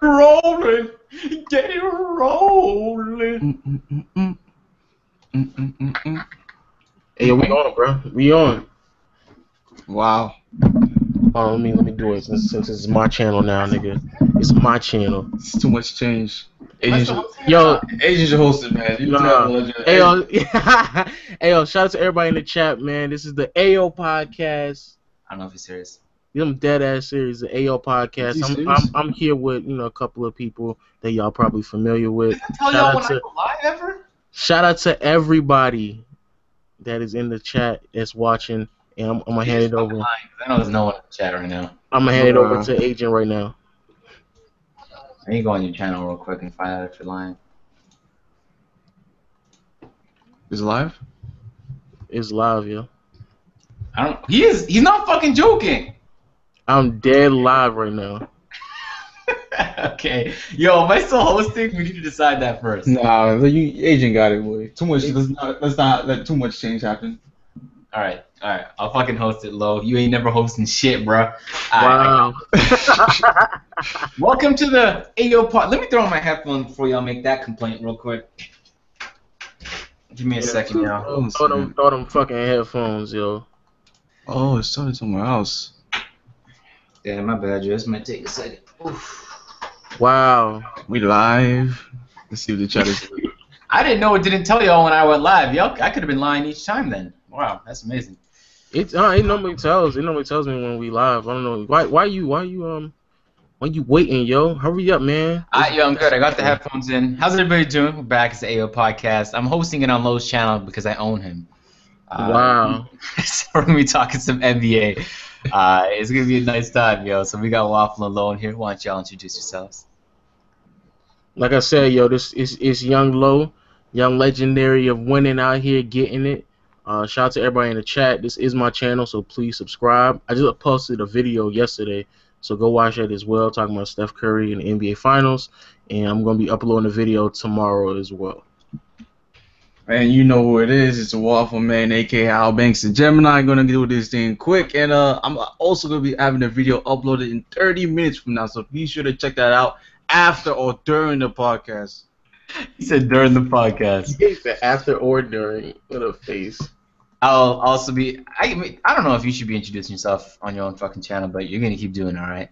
rolling, get it rolling. Hey, yo, we on, bro. We on. Wow. Let me do it since it's my channel now, nigga. It's my channel. It's too much change. Asian should host it, man. Hey, yo, hey, yo, shout out to everybody in the chat, man. This is the AyoPodcast. I don't know if he's serious. I'm dead ass serious. The AyoPodcast. I'm here with a couple of people that y'all probably familiar with. Did I tell y'all when I go live ever? Shout out to everybody that is in the chat that's watching, and I'm gonna hand it over. I know there's no one in the chat right now. I'm gonna hand it over to Agent right now. I need to go on your channel real quick and find out if you're lying. Is it live? It's live, yo. He's not fucking joking. I'm dead live right now. Okay. Yo, am I still hosting? We need to decide that first. Nah, Agent got it, boy. Too much. Let's not let too much change happen. All right. I'll fucking host it, Lo. You ain't never hosting shit, bro. Wow. Welcome to the AyoPod. Let me throw on my headphones before y'all make that complaint real quick. Give me a second, y'all. Throw them fucking headphones, yo. Oh, it started somewhere else. Yeah, my bad, Joe. This might take a second. Oof. Wow. We live. Let's see what the chat is. I didn't know it didn't tell y'all when I went live. Y'all, I could have been lying each time then. Wow, that's amazing. It normally tells me when we live. I don't know why you waiting, yo? Hurry up, man. I'm good. I got the headphones in. How's everybody doing? We're back. It's the AyoPodcast. I'm hosting it on Lowe's channel because I own him. Wow. So we're gonna be talking some NBA. It's gonna be a nice time, yo. So we got Waffle and Lowe in here. Why don't y'all introduce yourselves? Like I said, yo, this is Young Low, young legendary of winning out here, getting it. Shout out to everybody in the chat. This is my channel, so please subscribe. I just posted a video yesterday, so go watch that as well, talking about Steph Curry and the NBA Finals. And I'm going to be uploading a video tomorrow as well. And you know who it is. It's a Waffle Man, a.k.a. Al Banks and Gemini. I'm going to do this thing quick. And I'm also going to be having a video uploaded in 30 minutes from now, so be sure to check that out after or during the podcast. He said during the podcast. He said after or during. What a face. I'll also be. I don't know if you should be introducing yourself on your own fucking channel, but you're gonna keep doing it, all right?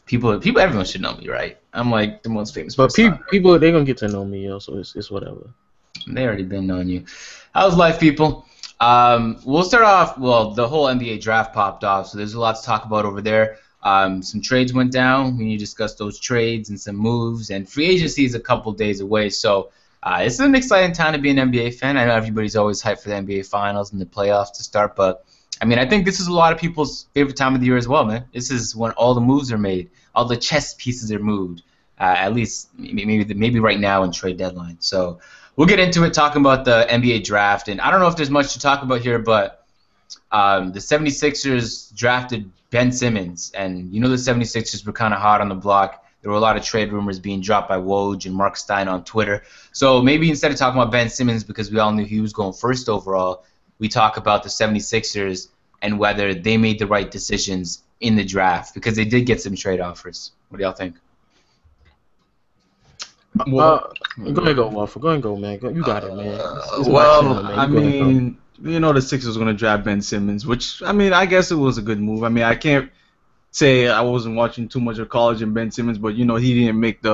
People, everyone should know me, right? I'm like the most famous. But people, they're gonna get to know me, yo. So it's whatever. They already been knowing you. How's life, people? We'll start off. Well, the whole NBA draft popped off, so there's a lot to talk about over there. Some trades went down. We need to discuss those trades and some moves. And free agency is a couple days away, so it's an exciting time to be an NBA fan. I know everybody's always hyped for the NBA Finals and the playoffs to start, but I mean, I think this is a lot of people's favorite time of the year as well, man. This is when all the moves are made, all the chess pieces are moved. At least maybe right now in trade deadline. So we'll get into it, talking about the NBA draft. And I don't know if there's much to talk about here, but the 76ers drafted Ben Simmons, and you know the 76ers were kind of hot on the block. There were a lot of trade rumors being dropped by Woj and Mark Stein on Twitter. So maybe instead of talking about Ben Simmons because we all knew he was going first overall, we talk about the 76ers and whether they made the right decisions in the draft, because they did get some trade offers. What do y'all think? Go ahead, go Waffle. Go ahead, go, man. You got it, man. I mean, you know the Sixers were going to draft Ben Simmons, which, I mean, I guess it was a good move. I mean, I can't say I wasn't watching too much of college and Ben Simmons, but, you know, he didn't make the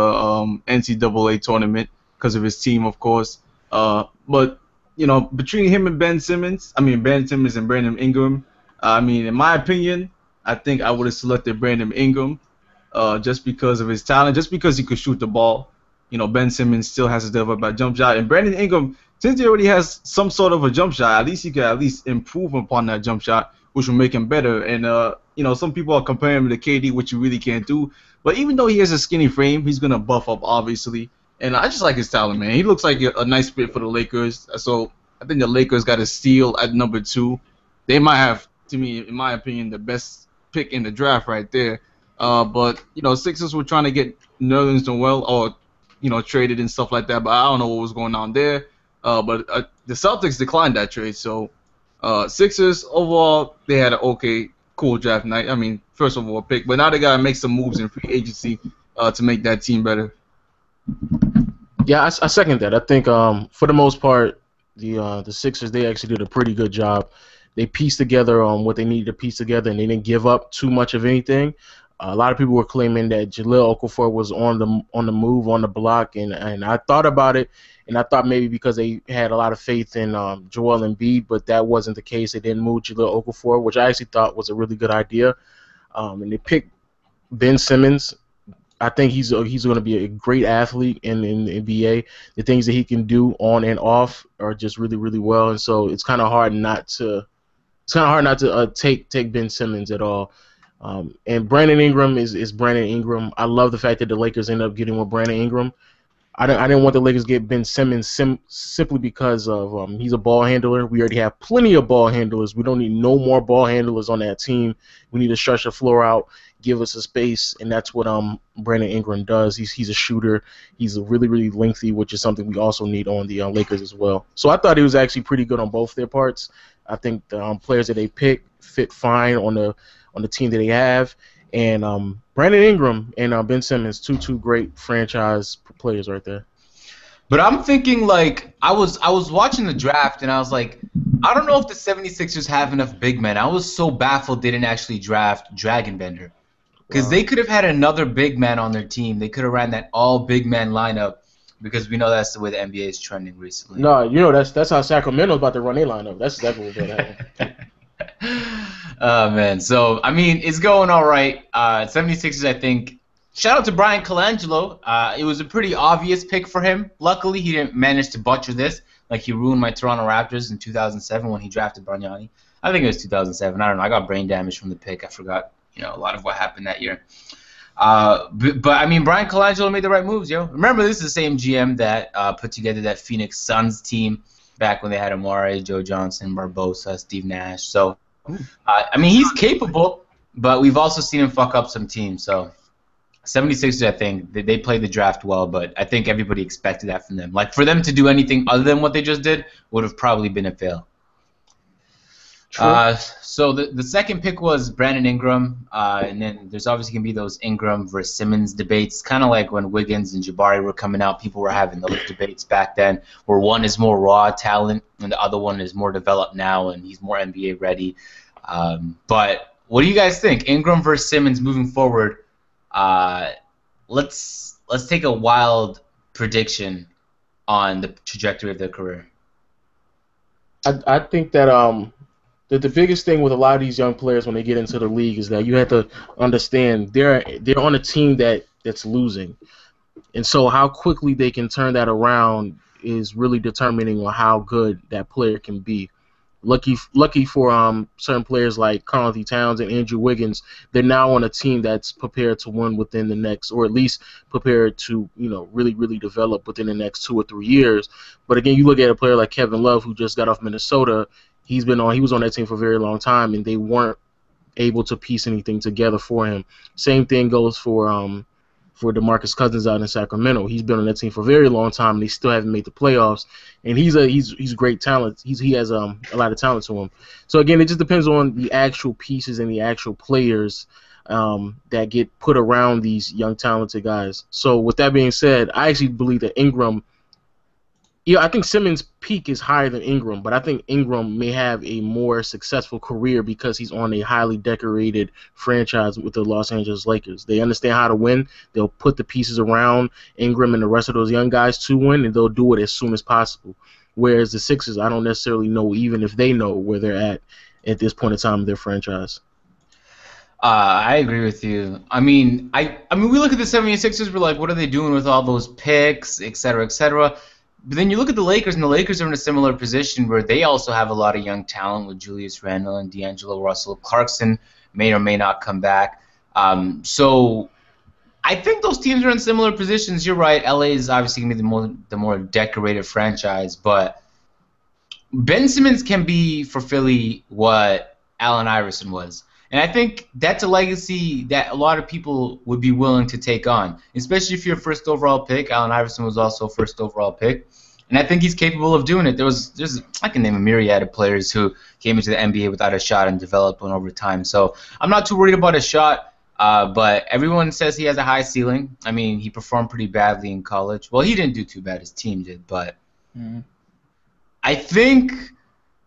NCAA tournament because of his team, of course. But, you know, between him and Ben Simmons and Brandon Ingram, I mean, in my opinion, I think I would have selected Brandon Ingram just because of his talent, just because he could shoot the ball. You know, Ben Simmons still has to develop a jump shot, and Brandon Ingram, since he already has some sort of a jump shot, at least he could at least improve upon that jump shot, which will make him better. And you know, some people are comparing him to KD, which you really can't do. But even though he has a skinny frame, he's gonna buff up, obviously. And I just like his talent, man. He looks like a nice fit for the Lakers. So I think the Lakers got a steal at number 2. They might have, to me, in my opinion, the best pick in the draft right there. But you know, Sixers were trying to get Nerlens Noel or traded and stuff like that, but I don't know what was going on there. But the Celtics declined that trade, so Sixers overall they had an okay, cool draft night. I mean, first of all, pick, but now they gotta make some moves in free agency to make that team better. Yeah, I second that. I think for the most part, the Sixers, they actually did a pretty good job. They pieced together what they needed to piece together, and they didn't give up too much of anything. A lot of people were claiming that Jahlil Okafor was on the move, on the block, and I thought about it, and I thought maybe because they had a lot of faith in Joel Embiid, but that wasn't the case. They didn't move Jahlil Okafor, which I actually thought was a really good idea. And they picked Ben Simmons. I think he's going to be a great athlete in the NBA. The things that he can do on and off are just really, really well, and so it's kind of hard not to take Ben Simmons at all. And Brandon Ingram is Brandon Ingram. I love the fact that the Lakers end up getting with Brandon Ingram. I didn't want the Lakers to get Ben Simmons simply because of he's a ball handler. We already have plenty of ball handlers. We don't need no more ball handlers on that team. We need to stretch the floor out, give us a space, and that's what Brandon Ingram does. He's a shooter. He's really, really lengthy, which is something we also need on the Lakers as well. So I thought he was actually pretty good on both their parts. I think the players that they pick fit fine on the team that they have. And Brandon Ingram and Ben Simmons, two great franchise players right there. But I'm thinking, like, I was watching the draft, and I was like, I don't know if the 76ers have enough big men. I was so baffled they didn't actually draft Dragonbender. Because they could have had another big man on their team. They could have ran that all big man lineup, because we know that's the way the NBA is trending recently. No, that's how Sacramento's about to run their lineup. That's exactly what's going to happen. Oh, man. So, I mean, it's going all right. 76ers, I think. Shout out to Brian Colangelo. It was a pretty obvious pick for him. Luckily, he didn't manage to butcher this. Like, he ruined my Toronto Raptors in 2007 when he drafted Bargnani. I think it was 2007. I don't know. I got brain damage from the pick. I forgot, a lot of what happened that year. But I mean, Brian Colangelo made the right moves, yo. Remember, this is the same GM that put together that Phoenix Suns team back when they had Amare, Joe Johnson, Barbosa, Steve Nash. So, I mean, he's capable, but we've also seen him fuck up some teams. So, 76ers, I think, they played the draft well, but I think everybody expected that from them. Like, for them to do anything other than what they just did would have probably been a fail. So the second pick was Brandon Ingram, and then there's obviously going to be those Ingram versus Simmons debates, kind of like when Wiggins and Jabari were coming out. People were having those debates back then, where one is more raw talent and the other one is more developed now and he's more NBA ready. But what do you guys think? Ingram versus Simmons moving forward. Let's take a wild prediction on the trajectory of their career. I think that the biggest thing with a lot of these young players when they get into the league is that you have to understand they're on a team that's losing, and so how quickly they can turn that around is really determining on how good that player can be. Lucky for certain players like Karl-Anthony Towns and Andrew Wiggins, they're now on a team that's prepared to win within the next, or at least prepared to really, really develop within the next 2 or 3 years. But again, you look at a player like Kevin Love, who just got off Minnesota. He was on that team for a very long time, and they weren't able to piece anything together for him. Same thing goes for DeMarcus Cousins out in Sacramento. He's been on that team for a very long time, and they still haven't made the playoffs. And he's great talent. He has a lot of talent to him. So again, it just depends on the actual pieces and the actual players that get put around these young talented guys. So with that being said, I actually believe that Ingram. I think Simmons' peak is higher than Ingram, but I think Ingram may have a more successful career because he's on a highly decorated franchise with the Los Angeles Lakers. They understand how to win. They'll put the pieces around Ingram and the rest of those young guys to win, and they'll do it as soon as possible. Whereas the Sixers, I don't necessarily know even if they know where they're at this point in time of their franchise. I agree with you. I mean, we look at the 76ers, we're like, what are they doing with all those picks, et cetera, et cetera. But then you look at the Lakers, and the Lakers are in a similar position where they also have a lot of young talent with Julius Randle and D'Angelo Russell. Clarkson may or may not come back. So I think those teams are in similar positions. You're right. LA is obviously going to be the more decorated franchise. But Ben Simmons can be for Philly what Allen Iverson was. And I think that's a legacy that a lot of people would be willing to take on, especially if you're a first overall pick. Allen Iverson was also a first overall pick. And I think he's capable of doing it. I can name a myriad of players who came into the NBA without a shot and developed one over time. So I'm not too worried about a shot. But everyone says he has a high ceiling. I mean, he performed pretty badly in college. Well, he didn't do too bad. His team did. But I think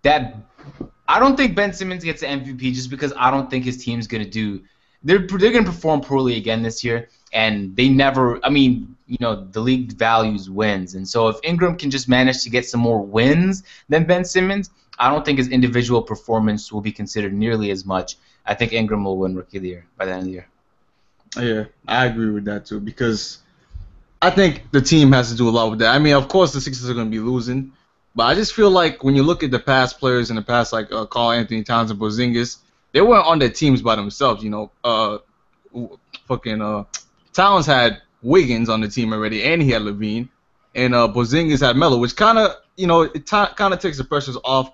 that I don't think Ben Simmons gets the MVP just because I don't think his team's going to do – they're going to perform poorly again this year. And they never – I mean, the league values wins. And so if Ingram can just manage to get some more wins than Ben Simmons, I don't think his individual performance will be considered nearly as much. I think Ingram will win Rookie of the Year by the end of the year. Yeah, I agree with that too because I think the team has to do a lot with that. I mean, of course, the Sixers are going to be losing, but I just feel like when you look at the past players in the past, like Karl Anthony Towns and Porzingis, they weren't on their teams by themselves. Towns had Wiggins on the team already, and he had Levine, and Porzingis had Melo, which kind of kind of takes the pressures off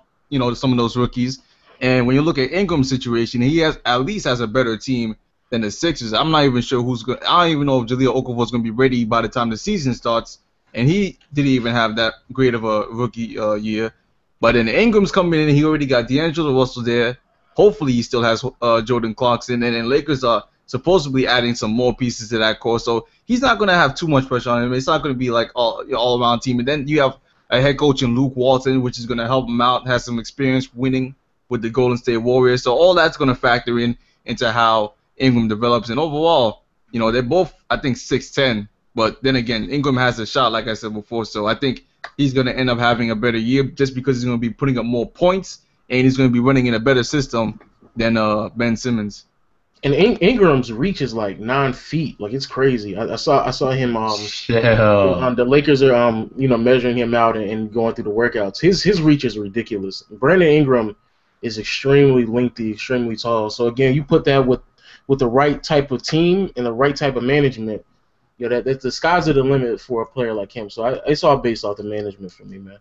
some of those rookies. And when you look at Ingram's situation, he at least has a better team than the Sixers. I'm not even sure who's going. I don't even know if Jahlil Okafor is going to be ready by the time the season starts, and he didn't even have that great of a rookie year. But then Ingram's coming in, and he already got D'Angelo Russell there. Hopefully, he still has Jordan Clarkson, and then Lakers are supposedly adding some more pieces to that core. So he's not going to have too much pressure on him. It's not going to be like all around team. And then you have a head coach in Luke Walton, which is going to help him out. Has some experience winning with the Golden State Warriors. So all that's going to factor into how Ingram develops. And overall, they're both, I think, 6'10". But then again, Ingram has a shot, like I said before. So I think he's going to end up having a better year just because he's going to be putting up more points and he's going to be running in a better system than Ben Simmons. And Ingram's reach is like 9 feet. Like, it's crazy. I saw him. The Lakers are measuring him out and going through the workouts. His reach is ridiculous. Brandon Ingram is extremely lengthy, extremely tall. So again, you put that with the right type of team and the right type of management, that the sky's are the limit for a player like him. So it's all based off the management for me, man.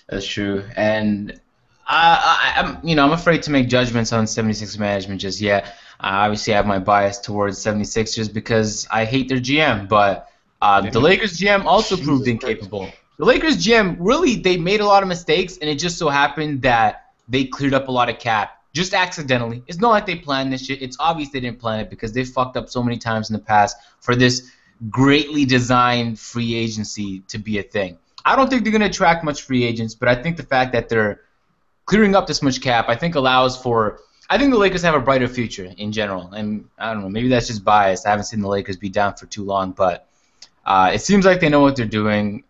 That's true. And I'm afraid to make judgments on 76ers management just yet. I obviously have my bias towards 76ers because I hate their GM, but the Lakers GM also proved incapable. The Lakers GM, really, they made a lot of mistakes, and it just so happened that they cleared up a lot of cap just accidentally. It's not like they planned this shit. It's obvious they didn't plan it because they fucked up so many times in the past for this greatly designed free agency to be a thing. I don't think they're going to attract much free agents, but I think the fact that they're clearing up this much cap, I think allows for – I think the Lakers have a brighter future in general. And I don't know, maybe that's just bias. I haven't seen the Lakers be down for too long, but it seems like they know what they're doing.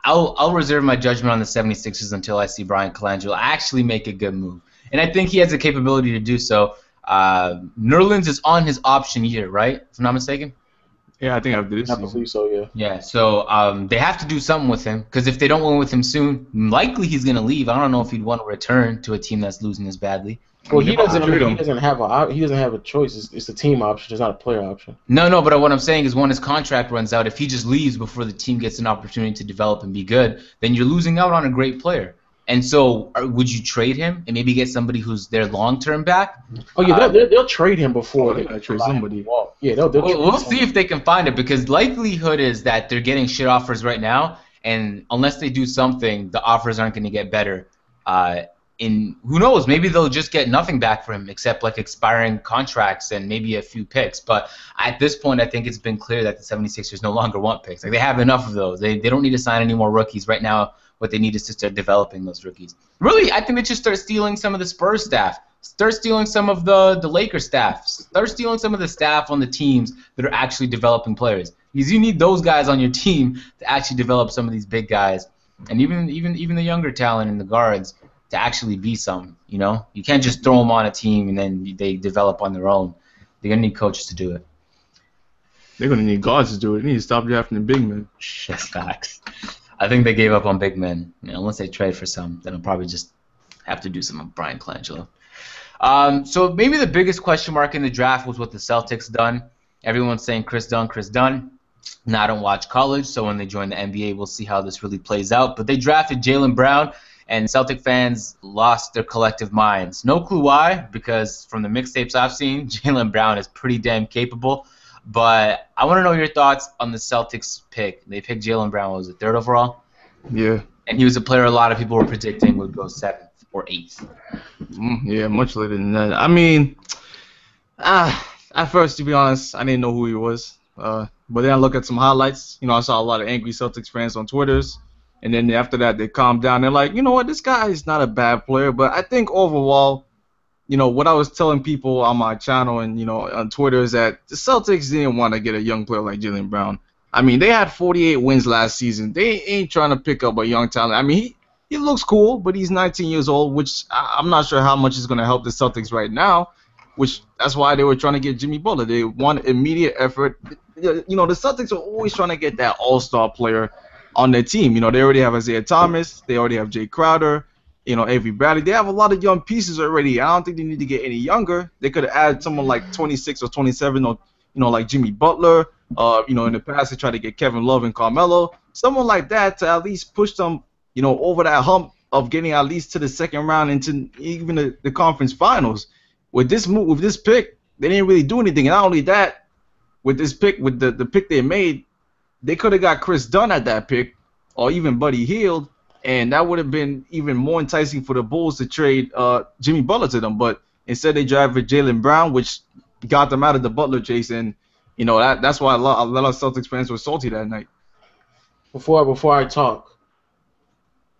I'll reserve my judgment on the 76ers until I see Brian Colangelo actually make a good move. And I think he has the capability to do so. Nerlens is on his option year, right? If I'm not mistaken? Yeah, I think after this season. I believe so, yeah. Yeah, so they have to do something with him because if they don't win with him soon, likely he's going to leave. I don't know if he'd want to return to a team that's losing as badly. Well, he doesn't have a choice. It's a team option. It's not a player option. No. But what I'm saying is, when his contract runs out, if he just leaves before the team gets an opportunity to develop and be good, then you're losing out on a great player. And so, would you trade him and maybe get somebody who's their long-term back? Oh yeah, they'll trade him before they trade somebody. Yeah, we'll see if they can find it because likelihood is that they're getting shit offers right now, and unless they do something, the offers aren't going to get better. Who knows? Maybe they'll just get nothing back for him except like expiring contracts and maybe a few picks. But at this point, I think it's been clear that the 76ers no longer want picks. Like, they have enough of those. They don't need to sign any more rookies right now. What they need is to start developing those rookies. Really, I think they should start stealing some of the Spurs staff. Start stealing some of the Lakers staff. Start stealing some of the staff on the teams that are actually developing players. Because you need those guys on your team to actually develop some of these big guys, and even the younger talent in the guards to actually be some. You can't just throw them on a team and then they develop on their own. They're gonna need coaches to do it. They're gonna need guards to do it. They need to stop drafting the big men. That's facts. I think they gave up on big men. Unless they trade for some, then they'll probably just have to do some of Brian Colangelo. So maybe the biggest question mark in the draft was what the Celtics done. Everyone's saying Chris Dunn. Now, I don't watch college, so when they join the NBA, we'll see how this really plays out. But they drafted Jaylen Brown, and Celtic fans lost their collective minds. No clue why, because from the mixtapes I've seen, Jaylen Brown is pretty damn capable. But I want to know your thoughts on the Celtics pick. They picked Jaylen Brown, what was it, 3rd overall? Yeah. And he was a player a lot of people were predicting would go 7th or 8th. Yeah, much later than that. I mean, I At first, to be honest, I didn't know who he was. But then I look at some highlights. I saw a lot of angry Celtics fans on Twitters. And then after that, they calmed down. They're like, you know what, this guy is not a bad player. But I think overall, what I was telling people on my channel and, on Twitter is that the Celtics didn't want to get a young player like Jaylen Brown. I mean, they had 48 wins last season. They ain't trying to pick up a young talent. I mean, he looks cool, but he's 19 years old, which I'm not sure how much is going to help the Celtics right now, which that's why they were trying to get Jimmy Butler. They want immediate effort. The Celtics are always trying to get that all-star player on their team. They already have Isaiah Thomas. They already have Jay Crowder. Avery Bradley. They have a lot of young pieces already. I don't think they need to get any younger. They could have added someone like 26 or 27 or, like Jimmy Butler. In the past, they tried to get Kevin Love and Carmelo. Someone like that to at least push them, over that hump of getting at least to the second round into even the conference finals. With this move, with this pick, they didn't really do anything. And not only that, with this pick, with the pick they made, they could have got Chris Dunn at that pick or even Buddy Hield. And that would have been even more enticing for the Bulls to trade Jimmy Butler to them. But instead, they drafted Jaylen Brown, which got them out of the Butler chase. And, that's why a lot of Celtics fans were salty that night. Before I talk,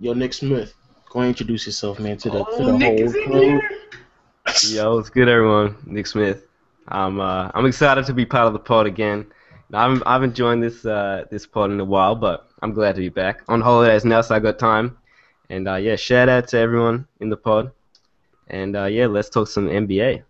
Nick Smith, go ahead and introduce yourself, man, to the whole crew. Yo, what's good, everyone? Nick Smith. I'm excited to be part of the pod again. I haven't joined this pod in a while, but I'm glad to be back. On holidays now, so I got time. And shout out to everyone in the pod. And let's talk some NBA.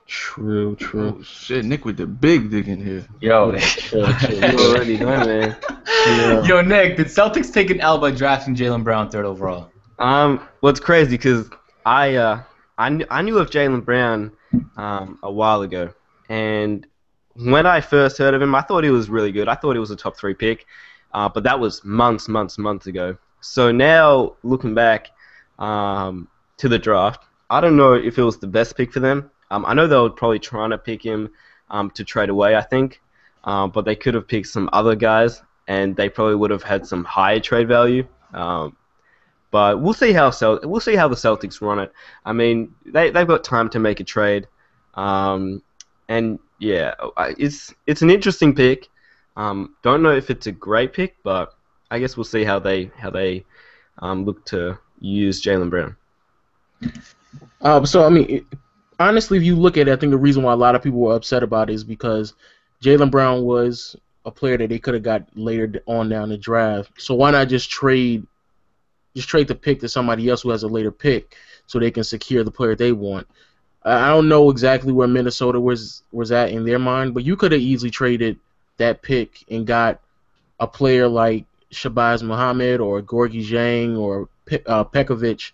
True. Oh, shit, Nick with the big dig in here. Yo, You already done, man. Yeah. Yo, Nick, did Celtics take an L by drafting Jaylen Brown 3rd overall? Well, it's crazy because I knew of Jaylen Brown a while ago, and when I first heard of him, I thought he was really good. I thought he was a top 3 pick, but that was months ago. So now, looking back to the draft, I don't know if it was the best pick for them. I know they were probably trying to pick him to trade away, I think, but they could have picked some other guys, and they probably would have had some higher trade value. But we'll see how the Celtics run it. I mean, they've got time to make a trade, and yeah, it's an interesting pick. Don't know if it's a great pick, but I guess we'll see how they look to use Jaylen Brown. So I mean, honestly, if you look at it, I think the reason why a lot of people were upset about it is because Jaylen Brown was a player that they could have got later on down the draft. So why not just trade the pick to somebody else who has a later pick so they can secure the player they want? I don't know exactly where Minnesota was at in their mind, but you could have easily traded that pick and got a player like Shabazz Muhammad or Gorgie Zhang or Pekovic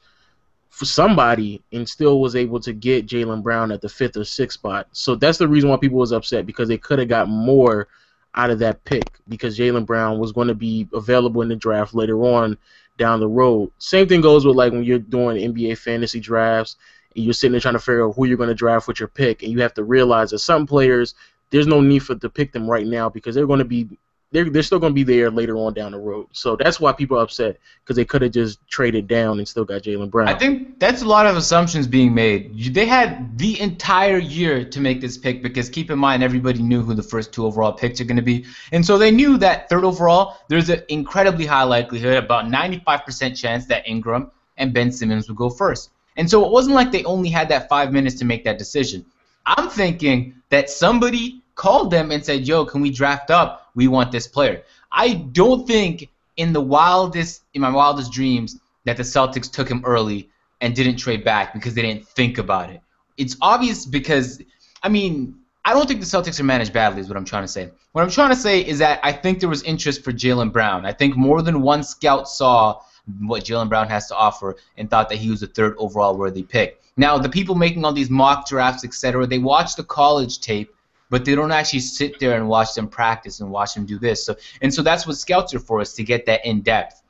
for somebody and still was able to get Jaylen Brown at the 5th or 6th spot. So that's the reason why people was upset, because they could have got more out of that pick because Jaylen Brown was going to be available in the draft later on down the road. Same thing goes with like when you're doing NBA fantasy drafts and you're sitting there trying to figure out who you're going to draft with your pick, and you have to realize that some players, there's no need to pick them right now because they're still going to be there later on down the road. So that's why people are upset, because they could have just traded down and still got Jaylen Brown. I think that's a lot of assumptions being made. They had the entire year to make this pick because, keep in mind, everybody knew who the first 2 overall picks are going to be. And so they knew that 3rd overall, there's an incredibly high likelihood, about 95% chance that Ingram and Ben Simmons would go first. And so it wasn't like they only had that 5 minutes to make that decision. I'm thinking that somebody called them and said, yo, can we draft up? We want this player. I don't think in my wildest dreams that the Celtics took him early and didn't trade back because they didn't think about it. It's obvious because, I mean, I don't think the Celtics are managed badly is what I'm trying to say. What I'm trying to say is that I think there was interest for Jaylen Brown. I think more than one scout saw what Jaylen Brown has to offer and thought that he was a 3rd overall worthy pick. Now, the people making all these mock drafts, etc., they watch the college tape, but they don't actually sit there and watch them practice and watch them do this. So that's what scouts are for, is to get that in-depth.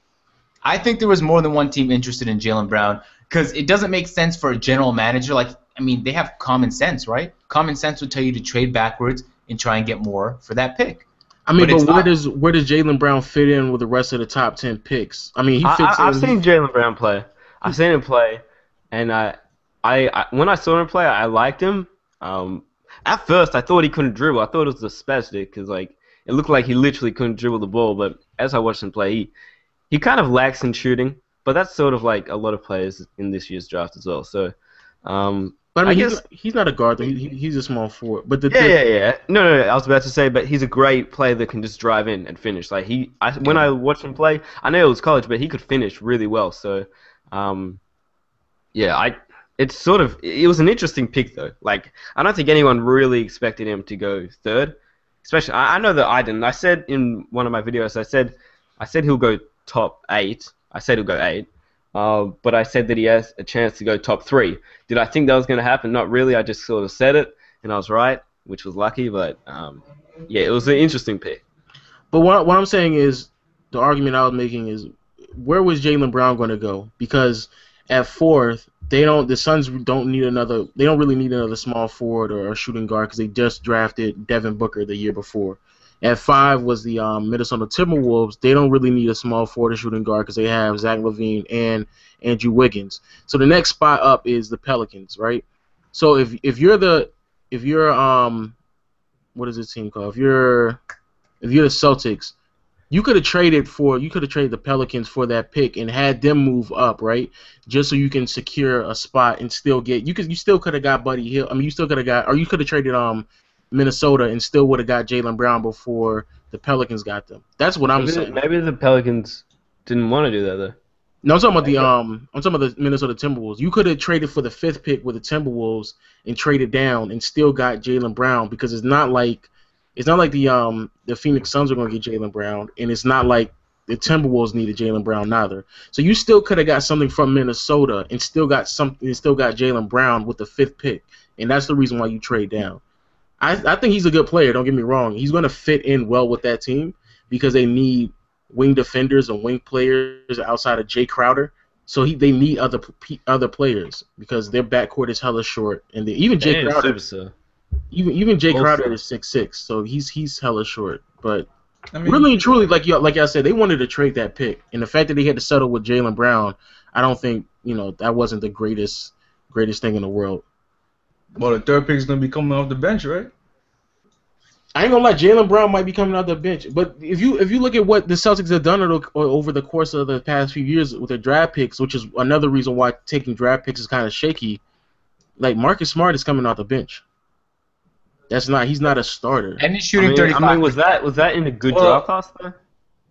I think there was more than one team interested in Jaylen Brown because it doesn't make sense for a general manager. They have common sense, right? Common sense would tell you to trade backwards and try and get more for that pick. I mean, but where does Jaylen Brown fit in with the rest of the top 10 picks? I mean, he fits in. I've seen Jaylen Brown play. And when I saw him play, I liked him. at first I thought he couldn't dribble. I thought it was the spastic because like it looked like he literally couldn't dribble the ball. But as I watched him play, he kind of lacks in shooting. But that's sort of like a lot of players in this year's draft as well. So, but I mean, he's not a guard though. He's a small forward. But yeah. No. I was about to say, but he's a great player that can just drive in and finish. Like when I watched him play, I know it was college, but he could finish really well. So, it was an interesting pick though. Like I don't think anyone really expected him to go third. Especially, I know that I didn't. I said in one of my videos, I said he'll go top 8. I said he'll go 8. But I said that he has a chance to go top 3. Did I think that was going to happen? Not really. I just sort of said it, and I was right, which was lucky. But it was an interesting pick. But what I'm saying is, the argument I was making is, where was Jaylen Brown going to go? Because at 4th, the Suns don't really need another small forward or a shooting guard because they just drafted Devin Booker the year before. At 5 was the Minnesota Timberwolves. They don't really need a small forward or shooting guard because they have Zach LaVine and Andrew Wiggins. So the next spot up is the Pelicans, right? So if you're what is this team called? If you're the Celtics, you could have traded the Pelicans for that pick and had them move up, right? Just so you can secure a spot and still get you still could have got Buddy Hield. I mean, you could have traded Minnesota and still would have got Jaylen Brown before the Pelicans got them. That's what I'm saying. Maybe the Pelicans didn't want to do that though. No, I'm talking about the Minnesota Timberwolves. You could have traded for the 5th pick with the Timberwolves and traded down and still got Jaylen Brown because it's not like the Phoenix Suns are going to get Jaylen Brown, and it's not like the Timberwolves needed Jaylen Brown neither. So you still could have got something from Minnesota and still got Jaylen Brown with the 5th pick, and that's the reason why you trade down. I think he's a good player. Don't get me wrong. He's going to fit in well with that team because they need wing defenders and wing players outside of Jay Crowder. So they need other players because their backcourt is hella short, and even Jay Crowder. Even Jay Crowder is 6'6", so he's hella short. But I mean, really and truly, like I said, they wanted to trade that pick, and the fact that they had to settle with Jaylen Brown, I don't think that wasn't the greatest thing in the world. Well, the 3rd pick is gonna be coming off the bench, right? I ain't gonna lie, Jaylen Brown might be coming off the bench, but if you look at what the Celtics have done over the course of the past few years with their draft picks, which is another reason why taking draft picks is kind of shaky. Like Marcus Smart is coming off the bench. He's not a starter. And he's shooting 35. I mean, was that in a good draft class though?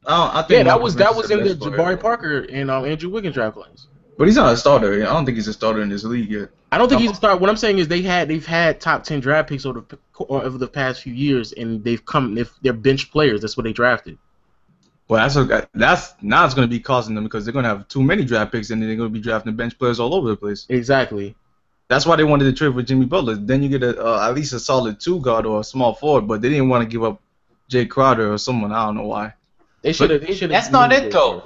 I think that was in the Jabari Parker and Andrew Wiggins draft class. But he's not a starter. I don't think he's a starter in this league yet. I don't think he's a starter. What I'm saying is they've had top 10 draft picks over the past few years, and they're bench players. That's what they drafted. Well, that's now it's going to be costing them because they're going to have too many draft picks, and then they're going to be drafting bench players all over the place. Exactly. That's why they wanted to trade for Jimmy Butler. Then you get at least a solid 2 guard or a small forward, but they didn't want to give up Jay Crowder or someone. I don't know why. They should have. That's not it though.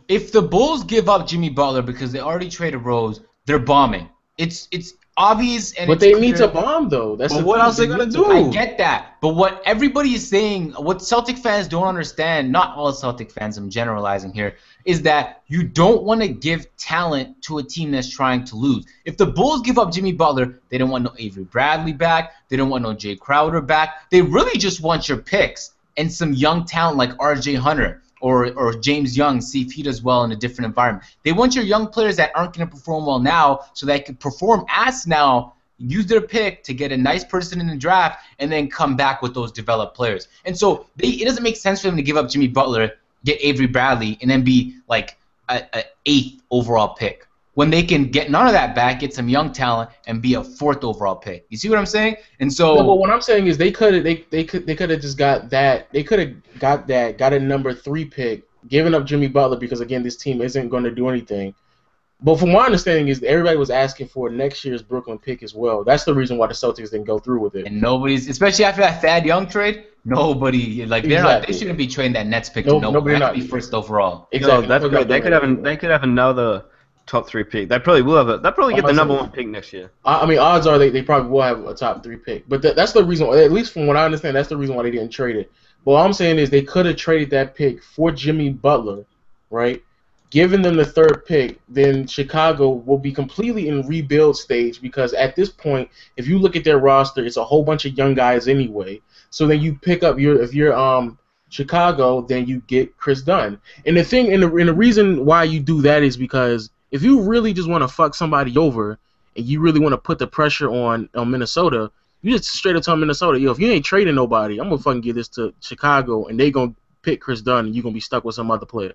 If the Bulls give up Jimmy Butler because they already traded Rose, they're bombing. It's obvious and. But they need to bomb though. What else are they gonna do? I get that, but what everybody is saying, what Celtic fans don't understand, not all Celtic fans, I'm generalizing here, is that you don't want to give talent to a team that's trying to lose. If the Bulls give up Jimmy Butler, they don't want no Avery Bradley back. They don't want no Jay Crowder back. They really just want your picks and some young talent like R.J. Hunter or James Young, see if he does well in a different environment. They want your young players that aren't going to perform well now so they can perform as now, use their pick to get a nice person in the draft, and then come back with those developed players. And so it doesn't make sense for them to give up Jimmy Butler, get Avery Bradley, and then be like a 8th overall pick when they can get none of that back, get some young talent, and be a 4th overall pick. You see what I'm saying? And so, no, but what I'm saying is they could have just got that. They could have got a number 3 pick, given up Jimmy Butler because again, this team isn't going to do anything. But from my understanding is everybody was asking for next year's Brooklyn pick as well. That's the reason why the Celtics didn't go through with it. And nobody's, especially after that Thad Young trade, nobody they shouldn't be trading that Nets pick to nobody. That should be 1st overall. Exactly. That's great. They could have another top 3 pick. They probably will have. They'll probably get the number 1 pick next year. I mean, odds are they probably will have a top 3 pick. But that's the reason. At least from what I understand, that's the reason why they didn't trade it. But all I'm saying is they could have traded that pick for Jimmy Butler, right? giving them the third pick, then Chicago will be completely in rebuild stage because at this point, if you look at their roster, it's a whole bunch of young guys anyway. So then you pick up if you're Chicago, then you get Chris Dunn. And the thing, and the reason why you do that is because if you really just want to fuck somebody over and you really want to put the pressure on Minnesota, you just straight up tell Minnesota, yo, if you ain't trading nobody, I'm gonna fucking give this to Chicago, and they gonna pick Chris Dunn, and you're gonna be stuck with some other player.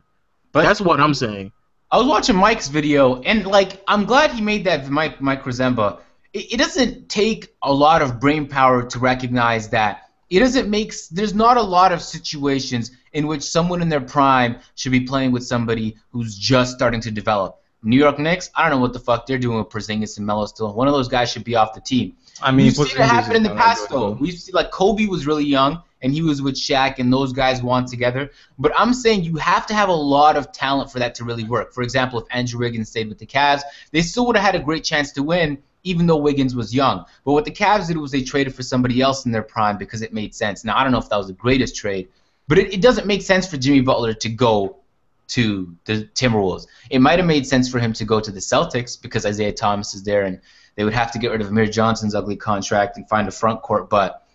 But that's what I'm saying. I was watching Mike's video, and I'm glad he made that Mike Rozemba. It doesn't take a lot of brain power to recognize that there's not a lot of situations in which someone in their prime should be playing with somebody who's just starting to develop. New York Knicks, I don't know what the fuck they're doing with Porzingis and Melo still. One of those guys should be off the team. I mean, we've seen it happen in the past, though. We've seen, Kobe was really young, and he was with Shaq, and those guys won together. But I'm saying you have to have a lot of talent for that to really work. For example, if Andrew Wiggins stayed with the Cavs, they still would have had a great chance to win, even though Wiggins was young. But what the Cavs did was they traded for somebody else in their prime because it made sense. Now, I don't know if that was the greatest trade, but it doesn't make sense for Jimmy Butler to go to the Timberwolves. It might have made sense for him to go to the Celtics because Isaiah Thomas is there, and they would have to get rid of Amir Johnson's ugly contract and find a front court. But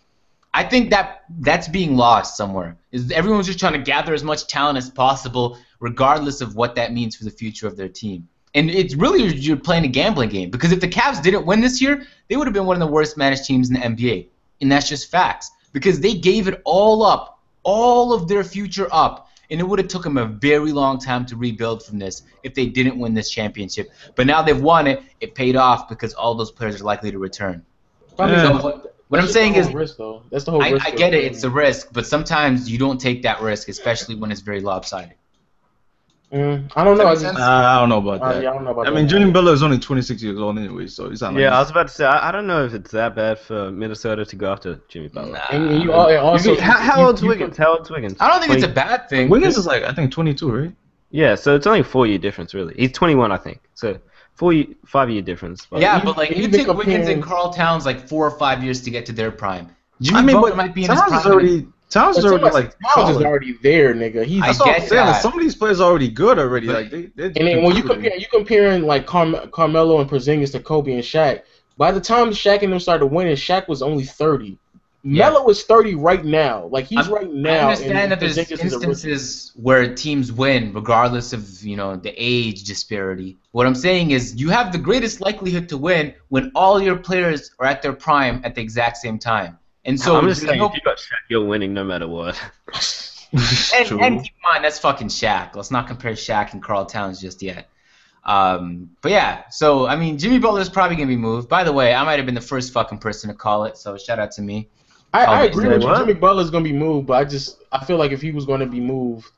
I think that's being lost somewhere. Everyone's just trying to gather as much talent as possible, regardless of what that means for the future of their team. And it's really you're playing a gambling game because if the Cavs didn't win this year, they would have been one of the worst managed teams in the NBA. And that's just facts because they gave it all up, all of their future up. And it would have took them a very long time to rebuild from this if they didn't win this championship. But now they've won it. It paid off because all those players are likely to return. So what I'm saying is, risk, though. That's the whole risk. I get it. It's a risk. But sometimes you don't take that risk, especially when it's very lopsided. I don't know. I don't know about that. Yeah, I don't know about that. I mean, Jimmy Butler is only 26 years old anyway, so it's not like I was about to say, I don't know if it's that bad for Minnesota to go after Jimmy Butler. And you also, how old's Wiggins? How old's Wiggins? I don't think it's a bad thing. Wiggins is I think 22, right? Yeah, so it's only a 4-year difference, really. He's 21, I think. So 5-year difference. But yeah, but you take Wiggins and Karl Towns 4 or 5 years to get to their prime. Jimmy Butler might be in his prime. Towns is already Towns is already there, nigga. I get that. Some of these players are already good already. And then when you comparing Carmelo and Porzingis to Kobe and Shaq, by the time Shaq and them started winning, Shaq was only 30. Yeah. Melo is 30 right now. He's right now. I understand that there's instances where teams win regardless of the age disparity. What I'm saying is you have the greatest likelihood to win when all your players are at their prime at the exact same time. And so I'm just saying, if you got Shaq, you're winning no matter what. and keep in mind, that's fucking Shaq. Let's not compare Shaq and Karl Towns just yet. But yeah, so I mean, Jimmy Butler's probably gonna be moved. By the way, I might have been the first fucking person to call it, so shout out to me. I agree with you. Jimmy Butler's gonna be moved, but I feel like if he was gonna be moved,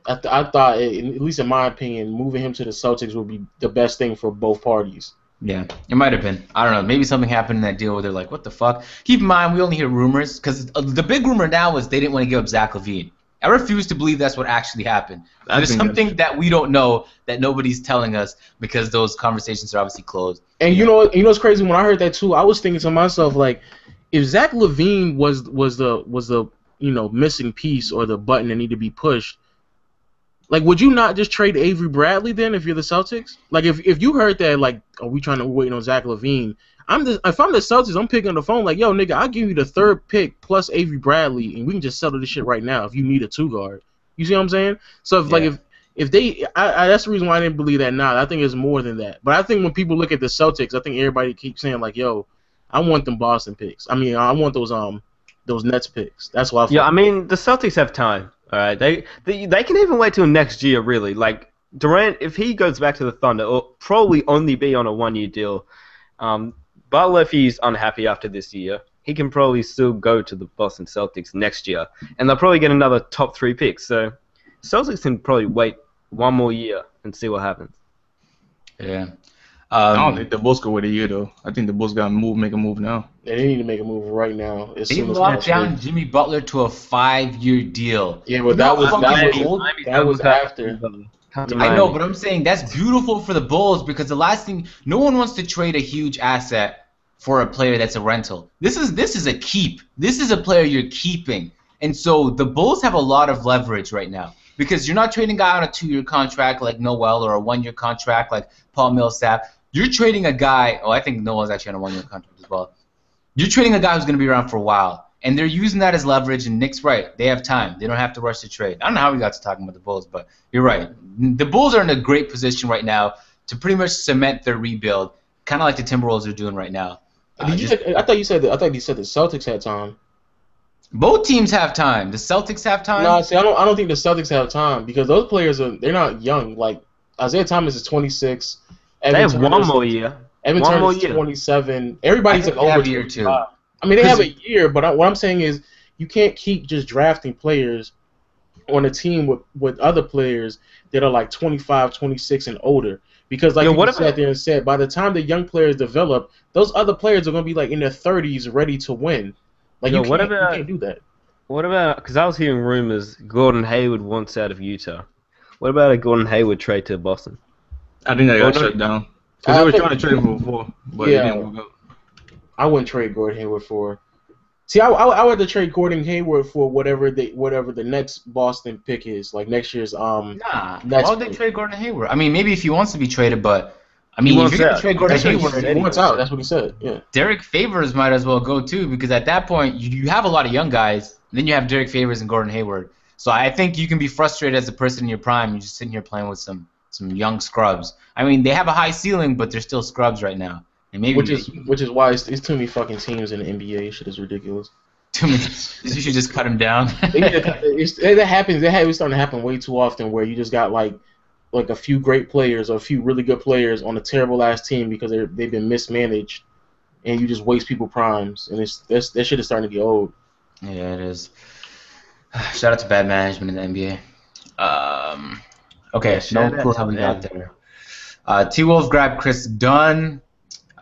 I thought, at least in my opinion, moving him to the Celtics would be the best thing for both parties. Yeah, it might have been. I don't know. Maybe something happened in that deal where they're like, what the fuck? Keep in mind, we only hear rumors, because the big rumor now is they didn't want to give up Zach LaVine. I refuse to believe that's what actually happened. There's something that we don't know that nobody's telling us because those conversations are obviously closed. And you know what's crazy? When I heard that too, I was thinking to myself, if Zach LaVine was the missing piece or the button that needed to be pushed, would you not just trade Avery Bradley then if you're the Celtics? If you heard that, are we waiting on Zach LaVine? If I'm the Celtics, I'm picking up the phone yo, nigga, I'll give you the third pick plus Avery Bradley, and we can just settle this shit right now if you need a 2-guard. You see what I'm saying? So if they, that's the reason why I didn't believe that now. I think it's more than that. But I think when people look at the Celtics, I think everybody keeps saying yo, I want them Boston picks. I mean, I want those Nets picks. That's why. I mean, the Celtics have time. All right, they can even wait till next year. Really, Durant, if he goes back to the Thunder, it'll probably only be on a 1-year deal. Butler, if he's unhappy after this year, he can probably still go to the Boston Celtics next year, and they'll probably get another top 3 picks. So, Celtics can probably wait 1 more year and see what happens. Yeah. I don't think the Bulls could wait a year though. I think the Bulls gotta make a move now. Yeah, they need to make a move right now. They locked down Jimmy Butler to a 5-year deal. Yeah, but that was after. I know, but I'm saying that's beautiful for the Bulls because the last thing, no one wants to trade a huge asset for a player that's a rental. This is a keep. This is a player you're keeping. And so the Bulls have a lot of leverage right now. because you're not trading a guy on a 2-year contract like Noel or a 1-year contract like Paul Millsap. You're trading a guy. Oh, I think Noel's actually on a 1-year contract as well. You're trading a guy who's going to be around for a while, and they're using that as leverage. And Nick's right; they have time. They don't have to rush the trade. I don't know how we got to talking about the Bulls, but you're right. The Bulls are in a great position right now to pretty much cement their rebuild, kind of like the Timberwolves are doing right now. I thought you said the Celtics had time. Both teams have time. The Celtics have time. No, see, I don't think the Celtics have time because those players they're not young. Like Isaiah Thomas is 26. They have one more year. Evan Turner's 27. Everybody's like over a year too. I mean, they have a year, but what I'm saying is you can't keep just drafting players on a team with other players that are like 25, 26 and older. Because like you sat there and said, by the time the young players develop, those other players are going to be like in their 30s ready to win. Like you can't do that. What about, because I was hearing rumors Gordon Hayward wants out of Utah. What about a Gordon Hayward trade to Boston? I think that got shut down. Because they were trying to trade him before, but it didn't work out. I wouldn't trade Gordon Hayward for. See, I would have to trade Gordon Hayward for whatever the next Boston pick is, like next year's Why would they trade Gordon Hayward? I mean, maybe if he wants to be traded, but I mean, if you're gonna trade Gordon Hayward, he wants out. That's what he said. Yeah. Derrick Favors might as well go too, because at that point you have a lot of young guys. Then you have Derrick Favors and Gordon Hayward. So I think you can be frustrated as a person in your prime. You're just sitting here playing with some young scrubs. I mean, they have a high ceiling, but they're still scrubs right now. And maybe which is why it's too many fucking teams in the NBA. Shit is ridiculous. Too many. You should just cut them down. That happens. It's starting to happen way too often, where you just got like a few great players or a few really good players on a terrible ass team because they've been mismanaged, and you just waste people primes, and that shit is starting to get old. Yeah, it is. Shout out to bad management in the NBA. Okay, no clue how we got there. T-Wolves grabbed Chris Dunn.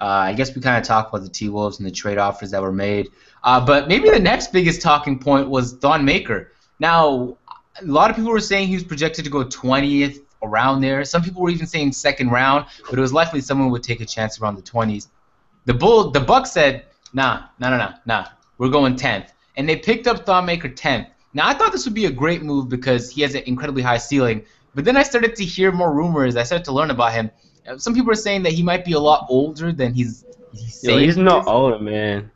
I guess we kind of talked about the T-Wolves and the trade offers that were made. But maybe the next biggest talking point was Thon Maker. Now, a lot of people were saying he was projected to go 20th, around there. Some people were even saying second round, but it was likely someone would take a chance around the 20s. The Bucks said, nah, we're going 10th. And they picked up Thon Maker 10th. Now, I thought this would be a great move because he has an incredibly high ceiling. But then I started to hear more rumors. I started to learn about him. Some people are saying that he might be a lot older than he's saying. He's not older, man.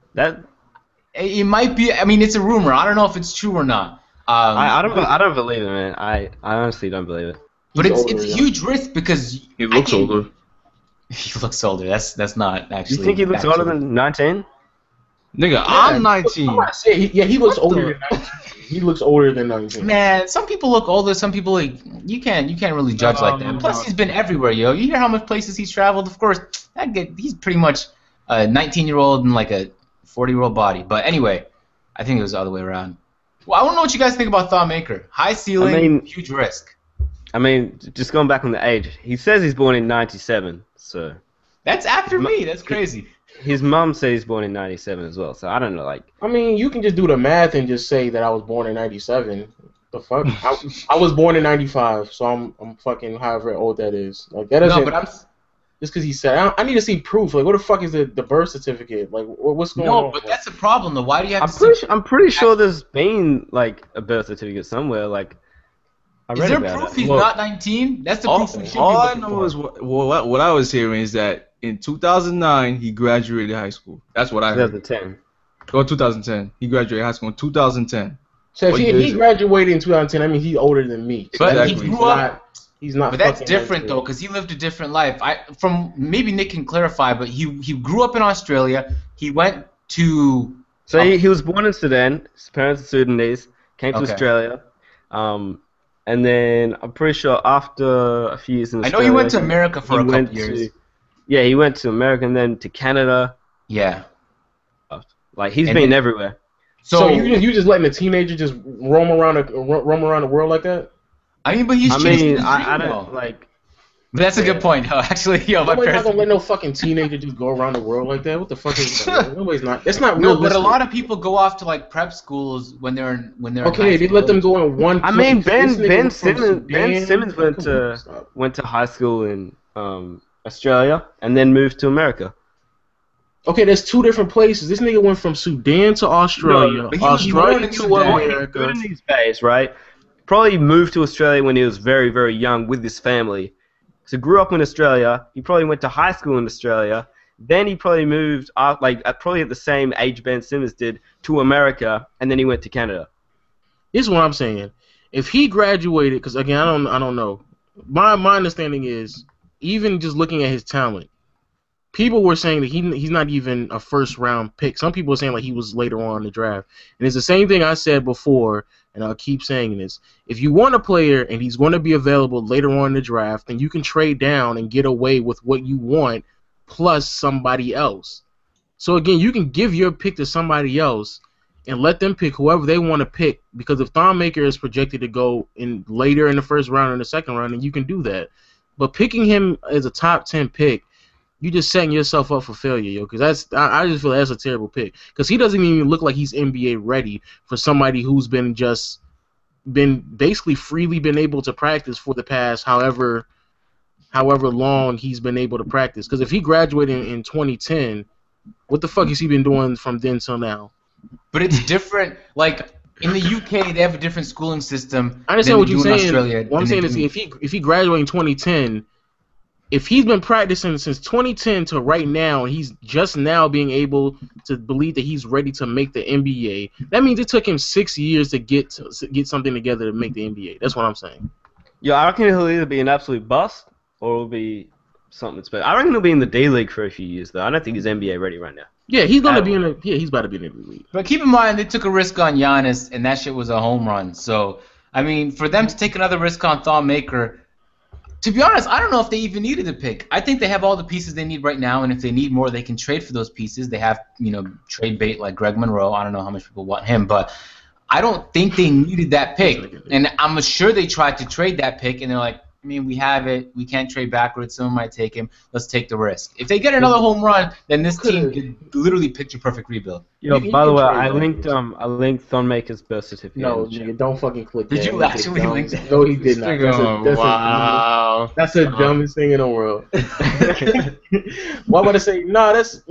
It might be. I mean, it's a rumor. I don't know if it's true or not. I don't believe it, man. I honestly don't believe it. But it's a huge risk because he looks older. He looks older. That's not actually. You think he looks older than 19? Nigga, I'm 19. He looks older than 19. He looks older than 19. Man, some people look older. Some people you can't really judge like that. Plus, he's been everywhere, yo. You hear how much places he's traveled. Of course, he's pretty much a 19-year-old in like a 40-year-old body. But anyway, I think it was the other way around. Well, I don't know what you guys think about Thon Maker. High ceiling, huge risk. I mean, just going back on the age, he says he's born in 97, so... That's after me. That's crazy. His mom says he's born in 97 as well, so I don't know, like... I mean, you can just do the math and just say that I was born in 97. The fuck? I was born in 95, so I'm fucking however old that is. Like, that doesn't... No, but I'm... Just because he said... I need to see proof. Like, what the fuck is the birth certificate? Like, what's going on? No, but that's the problem, though. Why do you have I'm pretty sure there's been, like, a birth certificate somewhere, like... Is there proof he's not 19? That's the proof we should be all I looking know for. is what I was hearing is that in 2009 he graduated high school. That's what I heard. 2010. Or 2010. He graduated high school in 2010. So if he graduated in 2010, I mean he's older than me. But exactly. he grew up. He's not. But that's different though, because he lived a different life. Maybe Nick can clarify, but he grew up in Australia. He went to. So he was born in Sudan. His parents are Sudanese. Came to Australia. And then I'm pretty sure after a few years in Australia... I know he went to America for a couple years. Yeah, he went to America and then to Canada. Yeah. Like, he's been everywhere. So you just letting a teenager just roam around the world like that? I mean, but he's I don't, like... But that's a good point. Actually, nobody's not gonna let no fucking teenager just go around the world like that. What the fuck is that? Nobody's not. That's not real. No, but a lot of people go off to like prep schools when they're okay. They let them go in one. I mean, Ben Simmons went to high school in Australia and then moved to America. Okay, there's two different places. This nigga went from Sudan to Australia, Australia to America. In these days, right? probably moved to Australia when he was very, very young with his family. So grew up in Australia. He probably went to high school in Australia. Then he probably moved, probably at the same age Ben Simmons did, to America, and then he went to Canada. Here's what I'm saying. If he graduated, because again, I don't know. My understanding is, even just looking at his talent, people were saying that he's not even a first round pick. Some people were saying like he was later on in the draft. And it's the same thing I said before, and I'll keep saying this. If you want a player and he's going to be available later on in the draft, then you can trade down and get away with what you want plus somebody else. So again, you can give your pick to somebody else and let them pick whoever they want to pick, because if Thon Maker is projected to go in later in the first round or in the second round, then you can do that. But picking him as a top 10 pick, you just setting yourself up for failure, yo. Because I just feel that's a terrible pick. Because he doesn't even look like he's NBA ready for somebody who's been basically freely been able to practice for the past however long he's been able to practice. Because if he graduated in 2010, what the fuck has he been doing from then till now? But it's different. Like in the UK, they have a different schooling system. I understand what you're saying. Australia, what I'm saying is, if he graduated in 2010, if he's been practicing since 2010 to right now, and he's just now being able to believe that he's ready to make the NBA, that means it took him 6 years to get something together to make the NBA. That's what I'm saying. Yeah, I reckon he'll either be an absolute bust or it'll be something that's better. I reckon he'll be in the D League for a few years, though. I don't think he's NBA ready right now. Yeah, he's gonna be in the. Yeah, he's about to be in the league. But keep in mind, they took a risk on Giannis, and that shit was a home run. So, I mean, for them to take another risk on Thon Maker, to be honest, I don't know if they even needed a pick. I think they have all the pieces they need right now, and if they need more, they can trade for those pieces. They have, trade bait like Greg Monroe. I don't know how much people want him, but I don't think they needed that pick. And I'm sure they tried to trade that pick, and they're like, I mean, we have it. We can't trade backwards. Someone might take him. Let's take the risk. If they get another home run, then this team could literally picture perfect rebuild. By the way, I linked Thon Maker's birth certificate. No, nigga, don't fucking click that. Did you actually link that? No, he did not. Wow. That's the dumbest thing in the world. Why would I say no? That's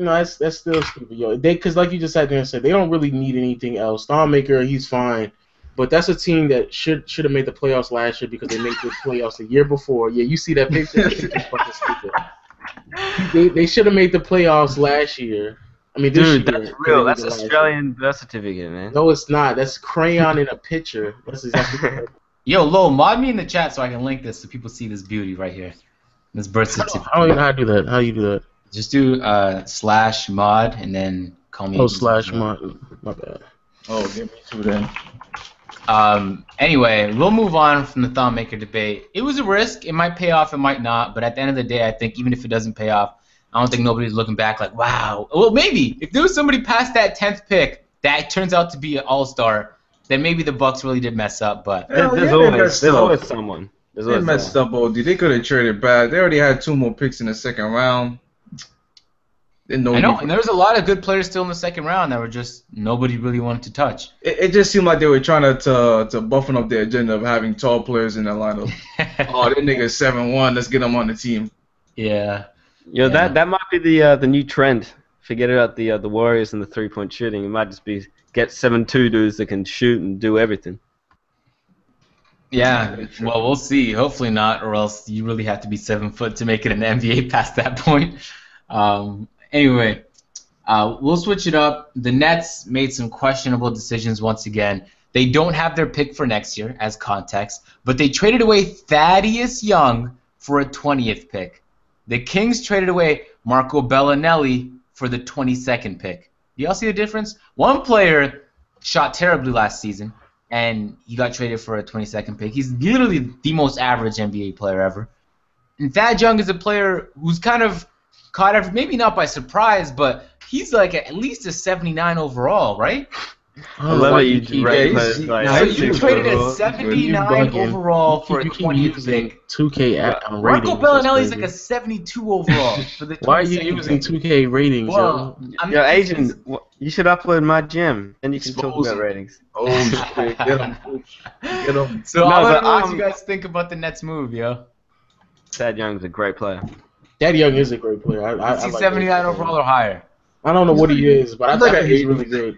still stupid, yo. Because like you just sat there and said, they don't really need anything else. Thon Maker, he's fine. But that's a team that should have made the playoffs last year because they made the playoffs the year before. Yeah, you see that picture? That shit is fucking stupid. They should have made the playoffs last year. I mean, this year. Dude, that's real. That's Australian birth certificate, man. No, it's not. That's crayon in a picture. That's exactly what Yo, Lo, mod me in the chat so I can link this so people see this beauty right here. This birth certificate. I don't even know how to do that. How do you do that? Just do /mod and then call me. Oh, /mod. My bad. Oh, get me to then. Anyway, we'll move on from the Thon Maker debate. It was a risk. It might pay off. It might not. But at the end of the day, I think even if it doesn't pay off, I don't think nobody's looking back like, wow. Well, maybe. If there was somebody past that 10th pick that turns out to be an all-star, then maybe the Bucks really did mess up. But there's always someone. They messed up, OD. They could have traded back. They already had 2 more picks in the second round. I know, and there was a lot of good players still in the second round that were just nobody really wanted to touch. It just seemed like they were trying to buffen up their agenda of having tall players in their lineup. Oh, that nigga's 7'1", let's get him on the team. Yeah. That might be the new trend. Forget about the Warriors and the 3-point shooting. It might just be get 7'2" dudes that can shoot and do everything. Yeah, well, we'll see. Hopefully not, or else you really have to be 7 foot to make it an NBA past that point. Anyway, we'll switch it up. The Nets made some questionable decisions once again. They don't have their pick for next year, as context, but they traded away Thaddeus Young for a 20th pick. The Kings traded away Marco Bellinelli for the 22nd pick. Do y'all see the difference? One player shot terribly last season, and he got traded for a 22nd pick. He's literally the most average NBA player ever. And Thad Young is a player who's kind of caught maybe not by surprise, but he's like at least a 79 overall, right? I love it. You traded a 79 overall for a 20th pick. 2K Marco Bellinelli is like a 72 overall for the 22nd. Why are you using 2K ratings? Well, yo, Asian, you should upload my gym, and you can talk about ratings. Oh shit, get him. So I want to know what you guys think about the Nets move, yo. Thad Young's a great player. Thad Young is a great player. Is he 79 overall or higher? I don't know what he is, but I think he's really good.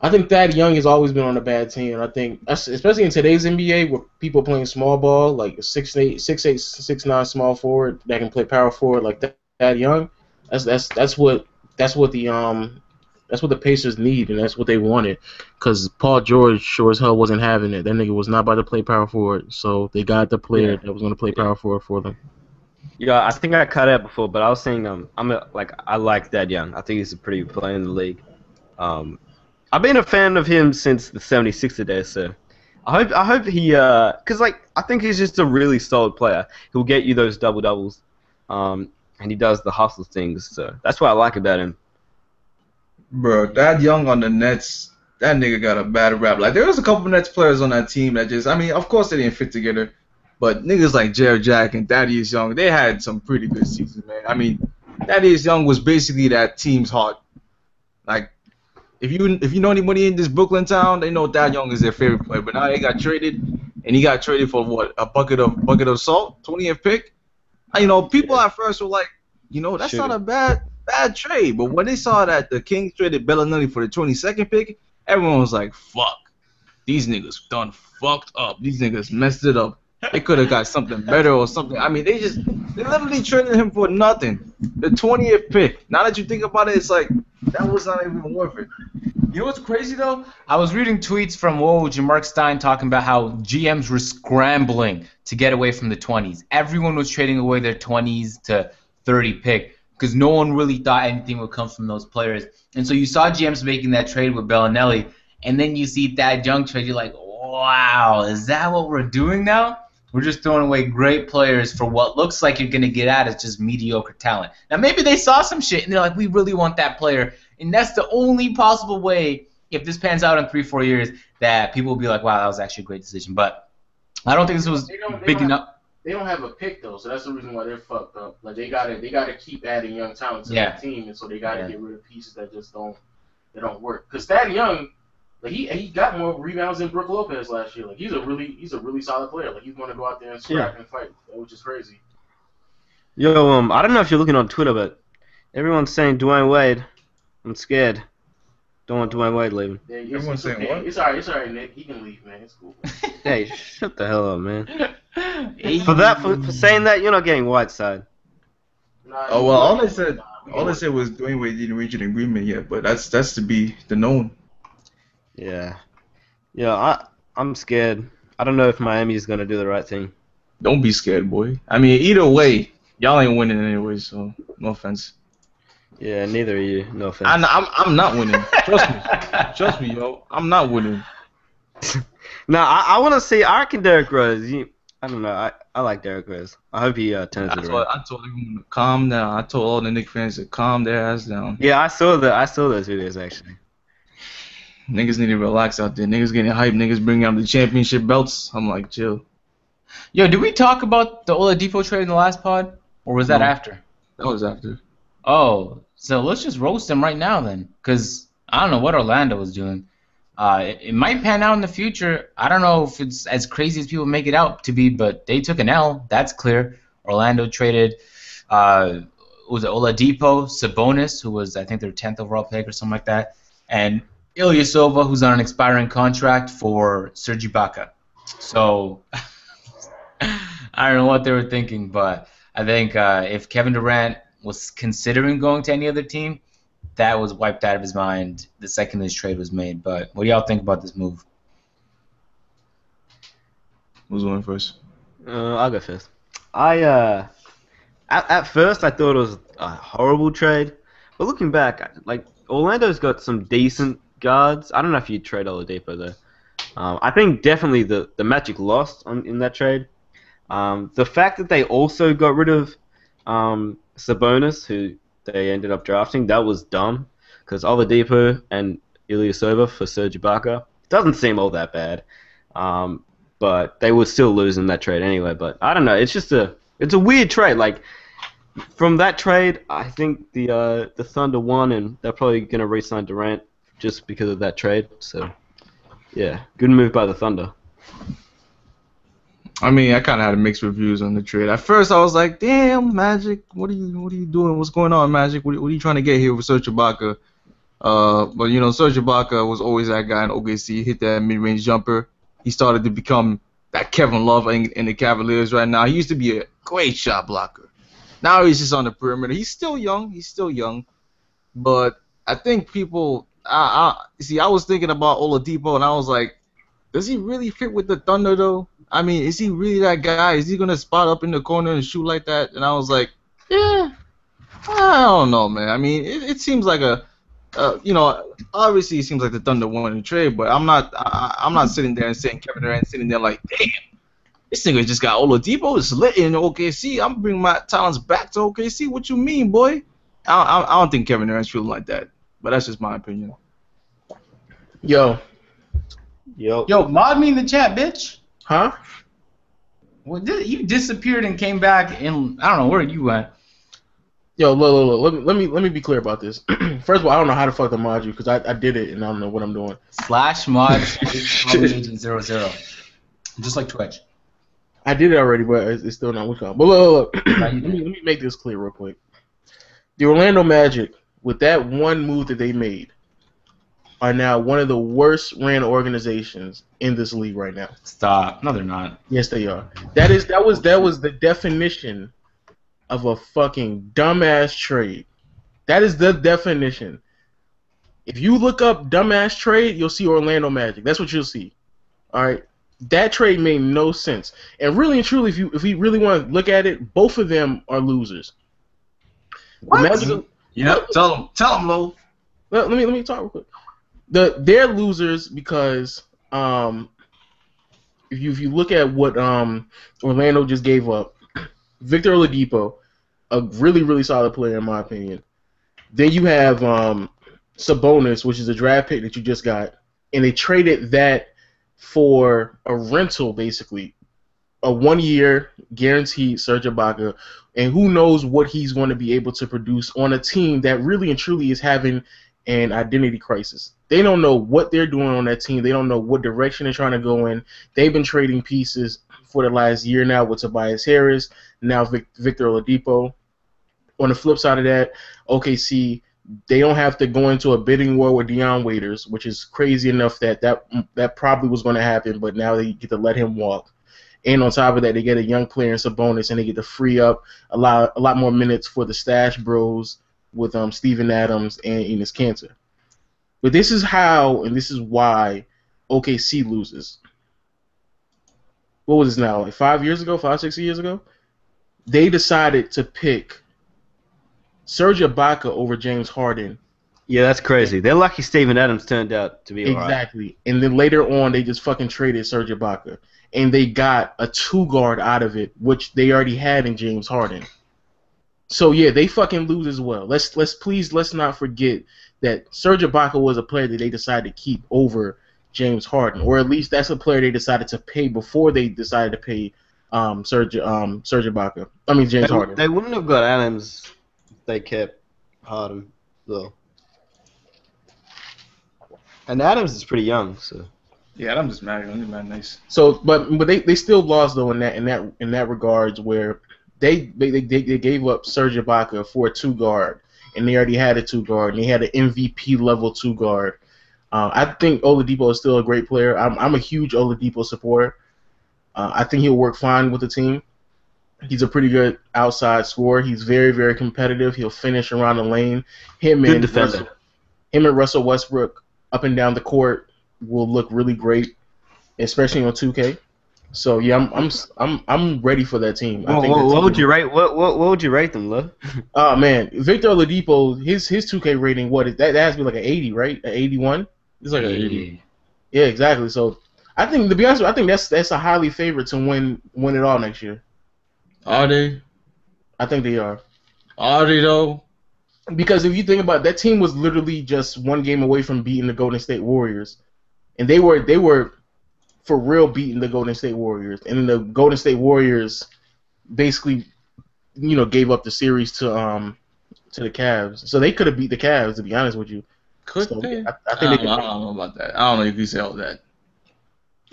I think Thad Young has always been on a bad team. I think, especially in today's NBA, where people playing small ball, like 6'8", 6'9" small forward that can play power forward like Thad Young. That's what the Pacers need, and that's what they wanted. Because Paul George sure as hell wasn't having it. That nigga was not about to play power forward, so they got the player that was going to play power forward for them. Yeah, I think I cut out before, but I was saying I like Thad Young. I think he's a pretty good player in the league. I've been a fan of him since the 76er days, so I hope he cause like I think he's just a really solid player. He'll get you those double doubles, and he does the hustle things. So that's what I like about him. Bro, that Young on the Nets, that nigga got a bad rap. Like there was a couple Nets players on that team that just, I mean, of course they didn't fit together, but niggas like Jared Jack and Thaddeus Young, they had some pretty good seasons, man. I mean, Thaddeus Young was basically that team's heart. Like. If you know anybody in this Brooklyn town, they know Thad Young is their favorite player. But now they got traded, and he got traded for what, a bucket of salt, 20th pick. You know, people at first were like, you know, that's not a bad trade. But when they saw that the Kings traded Bellinelli for the 22nd pick, everyone was like, fuck, these niggas done fucked up. These niggas messed it up. They could have got something better or something. I mean, they literally traded him for nothing. The 20th pick. Now that you think about it, it's like, that was not even worth it. You know what's crazy, though? I was reading tweets from Woj and Mark Stein talking about how GMs were scrambling to get away from the 20s. Everyone was trading away their 20s to 30 pick because no one really thought anything would come from those players. And so you saw GMs making that trade with Bellinelli, and then you see Thad Young trade. You're like, wow, is that what we're doing now? We're just throwing away great players for what looks like you're going to get at is just mediocre talent. Now, maybe they saw some shit, and they're like, we really want that player. And that's the only possible way, if this pans out in 3-4 years, that people will be like, wow, that was actually a great decision. But I don't think this was big enough. They don't have a pick, though, so that's the reason why they're fucked up. Like, they gotta keep adding young talent to their team, and so they gotta get rid of pieces that just don't work. Because Thad Young, like he got more rebounds than Brook Lopez last year. Like he's a really solid player. Like he's going to go out there and scrap and fight, which is crazy. Yo, I don't know if you're looking on Twitter, but everyone's saying Dwayne Wade. I'm scared. Don't want Dwayne Wade leaving. Yeah, everyone's saying what? It's alright, Nick. He can leave, man. It's cool. Hey, shut the hell up, man. For saying that, you're not getting Whiteside. Oh well, all they said was Dwayne Wade didn't reach an agreement yet, but that's to be the known. Yeah, I'm scared. I don't know if Miami is gonna do the right thing. Don't be scared, boy. I mean, either way, y'all ain't winning anyway, so no offense. Yeah, neither are you. No offense. I'm not winning. Trust me, yo. I'm not winning. No, I want to see. I reckon Derrick Rose. I don't know. I like Derrick Rose. I hope he turns it around. I told everyone to calm down. I told all the Knicks fans to calm their ass down. Yeah, I saw those videos actually. Niggas need to relax out there. Niggas getting hyped. Niggas bringing out the championship belts. I'm like, chill. Yo, did we talk about the Oladipo trade in the last pod? Or was that after? That was after. Oh, so let's just roast them right now then. Because I don't know what Orlando was doing. It might pan out in the future. I don't know if it's as crazy as people make it out to be, but they took an L. That's clear. Orlando traded, was it Oladipo, Sabonis, who was, I think, their 10th overall pick or something like that, and Ilyasova, who's on an expiring contract, for Serge Ibaka. So I don't know what they were thinking, but I think if Kevin Durant was considering going to any other team, that was wiped out of his mind the second this trade was made. But what do y'all think about this move? Who's going first? I'll go first. At first I thought it was a horrible trade, but looking back, like Orlando's got some decent guards. I don't know if you'd trade Oladipo though. I think definitely the Magic lost in that trade. The fact that they also got rid of Sabonis, who they ended up drafting, that was dumb, because Oladipo and Ilyasova for Serge Ibaka doesn't seem all that bad, but they were still losing that trade anyway. But I don't know, it's a weird trade. Like from that trade, I think the Thunder won, and they're probably gonna re-sign Durant just because of that trade. So yeah, good move by the Thunder. I mean, I kind of had mixed reviews on the trade. At first, I was like, "Damn, Magic, what are you doing? What's going on, Magic? What are you trying to get here with Serge Ibaka?" But Serge Ibaka was always that guy in OKC. Hit that mid-range jumper. He started to become that Kevin Love in the Cavaliers right now. He used to be a great shot blocker. Now he's just on the perimeter. He's still young. But I think people, I was thinking about Oladipo, and I was like, does he really fit with the Thunder, though? I mean, is he really that guy? Is he going to spot up in the corner and shoot like that? And I was like, yeah, I don't know, man. I mean, it seems like obviously it seems like the Thunder won the trade, but I'm not sitting there and saying Kevin Durant sitting there like, damn, this nigga just got Oladipo. It's lit in OKC. I'm bringing my talents back to OKC. What you mean, boy? I don't think Kevin Durant's feeling like that, but that's just my opinion. Yo, mod me in the chat, bitch. Huh? Well, you disappeared and came back, and I don't know where you went. Yo, look. Let me be clear about this. First of all, I don't know how the fuck to mod you because I did it and I don't know what I'm doing. /mod agent 00, just like Twitch. I did it already, but it's still not working. But look. let me make this clear real quick. The Orlando Magic, with that one move that they made, are now one of the worst ran organizations in this league right now. Stop. No, they're not. Yes, they are. That was the definition of a fucking dumbass trade. That is the definition. If you look up dumbass trade, you'll see Orlando Magic. That's what you'll see. All right. That trade made no sense. And really and truly, if we really want to look at it, both of them are losers. What? Yep. Tell them, Lo. Let me talk real quick. They're losers because if you look at what Orlando just gave up, Victor Oladipo, a really, really solid player in my opinion. Then you have Sabonis, which is a draft pick that you just got, and they traded that for a rental, basically, a 1-year guaranteed Serge Ibaka, and who knows what he's going to be able to produce on a team that really and truly is having an identity crisis. They don't know what they're doing on that team. They don't know what direction they're trying to go in. They've been trading pieces for the last year now with Tobias Harris, now Victor Oladipo. On the flip side of that, OKC, they don't have to go into a bidding war with Dion Waiters, which is crazy enough that probably was going to happen, but now they get to let him walk. And on top of that, they get a young player in Sabonis, and they get to free up a lot more minutes for the Stash Bros with Steven Adams and Enes Kanter. But this is how, and this is why OKC loses. What was this now, like 5 years ago, 6 years ago? They decided to pick Serge Ibaka over James Harden. Yeah, that's crazy. They're lucky Steven Adams turned out to be alright. Exactly. And then later on, they just fucking traded Serge Ibaka. And they got a 2-guard out of it, which they already had in James Harden. So yeah, they fucking lose as well. Let's not forget that Serge Ibaka was a player that they decided to keep over James Harden, or at least that's a player they decided to pay before they decided to pay Serge Ibaka. I mean James Harden. They wouldn't have got Adams if they kept Harden though. And Adams is pretty young, so. Yeah, Adams is mad. He's mad nice. So, but they still lost though in that regards where they gave up Serge Ibaka for a 2-guard, and they already had a 2-guard, and they had an MVP level 2-guard. I think Oladipo is still a great player. I'm a huge Oladipo supporter. I think he'll work fine with the team. He's a pretty good outside scorer. He's very, very competitive. He'll finish around the lane. Him and Russell Westbrook up and down the court will look really great, especially on 2K. So yeah, I'm ready for that team. What would you rate? What would you rate them, Lou? Oh man, Victor Oladipo, his 2K rating, that has to be like an 80, right? An 81. It's like an 80. Yeah, exactly. So I think, to be honest, I think that's a highly favorite to win it all next year. Are they? I think they are. Are they though? Because if you think about it, that team was literally just one game away from beating the Golden State Warriors, and they were for real beating the Golden State Warriors, and then the Golden State Warriors basically, gave up the series to the Cavs. So they could have beat the Cavs, to be honest with you. Could so they? I don't know about that. I don't know if you say all that.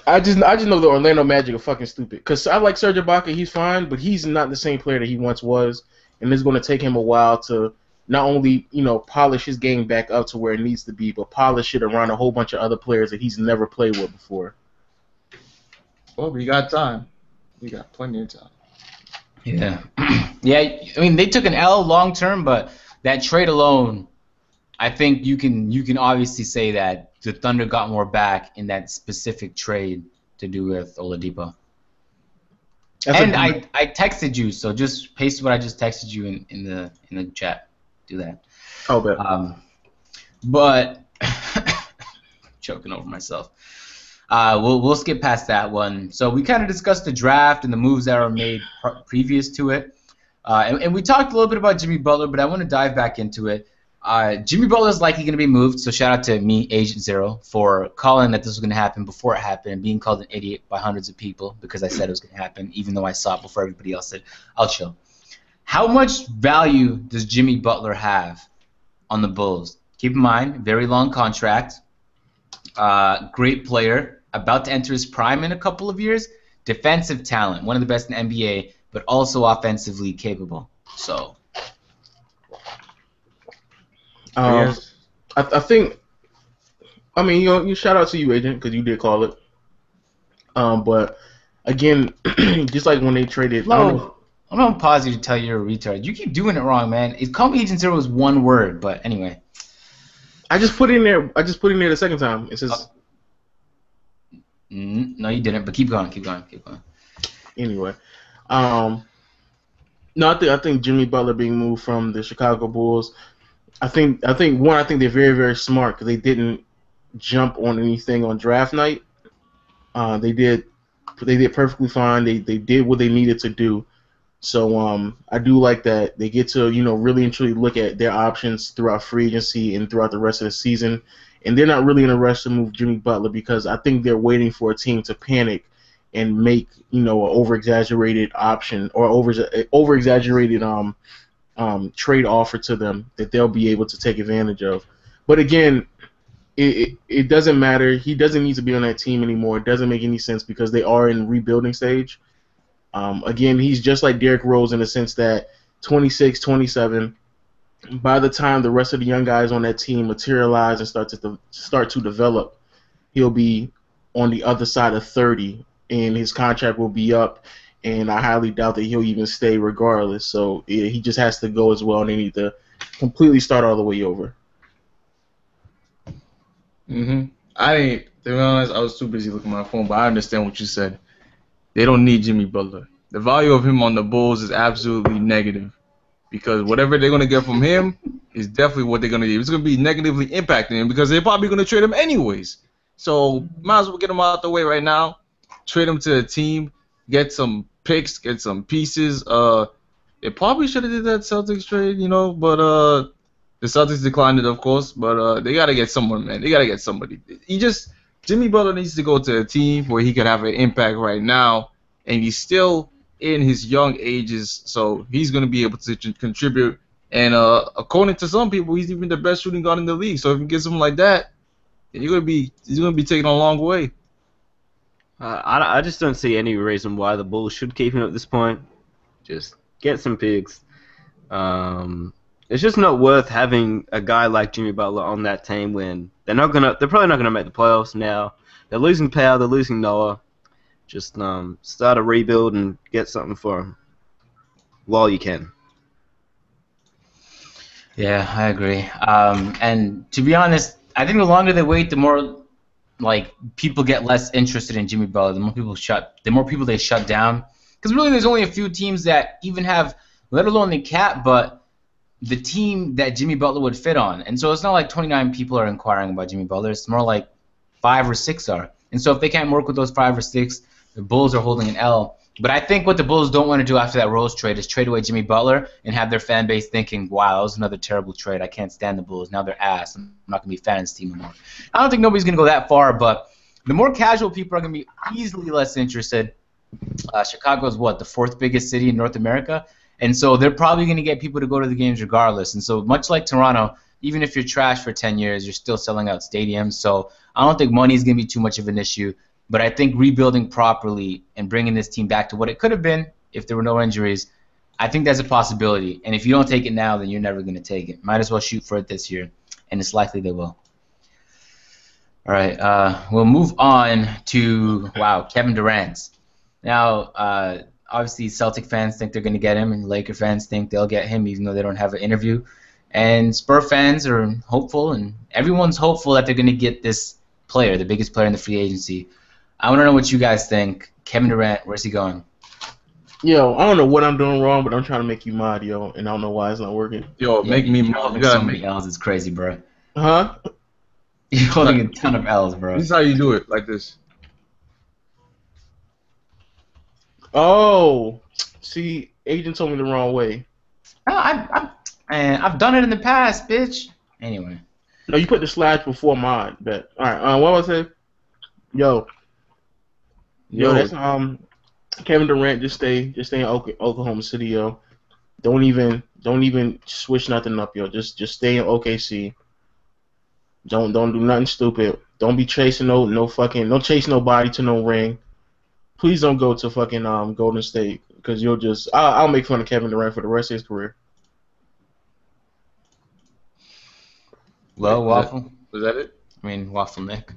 I just know the Orlando Magic are fucking stupid. Because I like Serge Ibaka, he's fine, but he's not the same player that he once was, and it's going to take him a while to not only, polish his game back up to where it needs to be, but polish it around a whole bunch of other players that he's never played with before. Well, we got time. We got plenty of time. Yeah. Yeah, I mean, they took an L long term, but that trade alone, I think you can obviously say that the Thunder got more back in that specific trade to do with Oladipo. And I texted you, so just paste what I just texted you in the chat. Do that. Oh, bet. But choking over myself. We'll skip past that one. So we kind of discussed the draft and the moves that were made previous to it, and we talked a little bit about Jimmy Butler, but I want to dive back into it. Jimmy Butler is likely going to be moved, so shout out to me, Agent Zero, for calling that this was going to happen before it happened and being called an idiot by hundreds of people because I said it was going to happen, even though I saw it before everybody else did. I'll chill. How much value does Jimmy Butler have on the Bulls? Keep in mind, very long contract, great player, about to enter his prime in a couple of years, defensive talent, one of the best in the NBA, but also offensively capable. So, I think, I mean, you shout out to you, Agent, because you did call it. But again, just like when they traded, I'm gonna pause you to tell you you're a retard. You keep doing it wrong, man. Call me Agent Zero was one word, but anyway. I just put it in there. The second time. It says. No, you didn't. But keep going. Anyway, no, I think Jimmy Butler being moved from the Chicago Bulls. I think they're very, very smart because they didn't jump on anything on draft night. They did perfectly fine. They did what they needed to do. So I do like that they get to really and truly look at their options throughout free agency and throughout the rest of the season. And they're not really in a rush to move Jimmy Butler because I think they're waiting for a team to panic and make an over-exaggerated option or over-exaggerated trade offer to them that they'll be able to take advantage of. But again, it doesn't matter. He doesn't need to be on that team anymore. It doesn't make any sense because they are in rebuilding stage. Again, he's just like Derrick Rose in the sense that 26, 27. By the time the rest of the young guys on that team materialize and start to develop, he'll be on the other side of 30, and his contract will be up. And I highly doubt that he'll even stay regardless. So he just has to go as well, and they need to completely start all the way over. To be honest, I was too busy looking at my phone, but I understand what you said. They don't need Jimmy Butler. The value of him on the Bulls is absolutely negative because whatever they're going to get from him is definitely what they're going to get. It's going to be negatively impacting him because they're probably going to trade him anyways. So might as well get him out the way right now, trade him to a team, get some picks, get some pieces. They probably should have did that Celtics trade, but the Celtics declined it, of course. But they got to get someone, man. They got to get somebody. Jimmy Butler needs to go to a team where he can have an impact right now, and he's still in his young ages, so he's going to be able to contribute. And according to some people, he's even the best shooting guard in the league. So if you get something like that, then he's going to be taken a long way. I just don't see any reason why the Bulls should keep him at this point. Just get some picks. It's just not worth having a guy like Jimmy Butler on that team when they're probably not gonna make the playoffs now. They're losing power. They're losing Noah. Just start a rebuild and get something for him while you can. Yeah, I agree. And to be honest, I think the longer they wait, the more people get less interested in Jimmy Butler. The more people they shut down. Because really, there's only a few teams that even have, let alone the cap, but the team that Jimmy Butler would fit on. And so it's not like 29 people are inquiring about Jimmy Butler. It's more like 5 or 6 are. And so if they can't work with those 5 or 6, the Bulls are holding an L. But I think what the Bulls don't want to do after that Rose trade is trade away Jimmy Butler and have their fan base thinking, wow, that was another terrible trade. I can't stand the Bulls. Now they're ass. I'm not going to be a fan of this team anymore. I don't think nobody's going to go that far, but the more casual people are going to be easily less interested. Chicago is the 4th biggest city in North America? And so they're probably going to get people to go to the games regardless. And so much like Toronto, even if you're trash for 10 years, you're still selling out stadiums. So I don't think money is going to be too much of an issue. But I think rebuilding properly and bringing this team back to what it could have been if there were no injuries I think that's a possibility. And if you don't take it now, then you're never going to take it. Might as well shoot for it this year, and it's likely they will. All right, we'll move on to, Kevin Durant. Now, obviously, Celtic fans think they're going to get him, and Laker fans think they'll get him, even though they don't have an interview. And Spur fans are hopeful, and everyone's hopeful that they're going to get this player, the biggest player in the free agency. I want to know what you guys think. Kevin Durant, where's he going? Yo, I don't know what I'm doing wrong, but I'm trying to make you mod, yo, and I don't know why it's not working. Yo, make me mod. You gotta make L's. It's crazy, bro. Huh? You're holding a ton of L's, bro. This is how you do it, like this. Oh, see, agent told me the wrong way. I've done it in the past, bitch. Anyway. No, you put the slash before mod. Bet. All right. What was it? Yo, that's Kevin Durant. Just stay in Oklahoma City, yo. Don't even switch nothing up, yo. Just stay in OKC. Don't do nothing stupid. Don't be chasing don't chase nobody to no ring. Please don't go to fucking Golden State, because you'll just I'll make fun of Kevin Durant for the rest of his career. Well, Waffle. Was that it? I mean, Waffle Nick.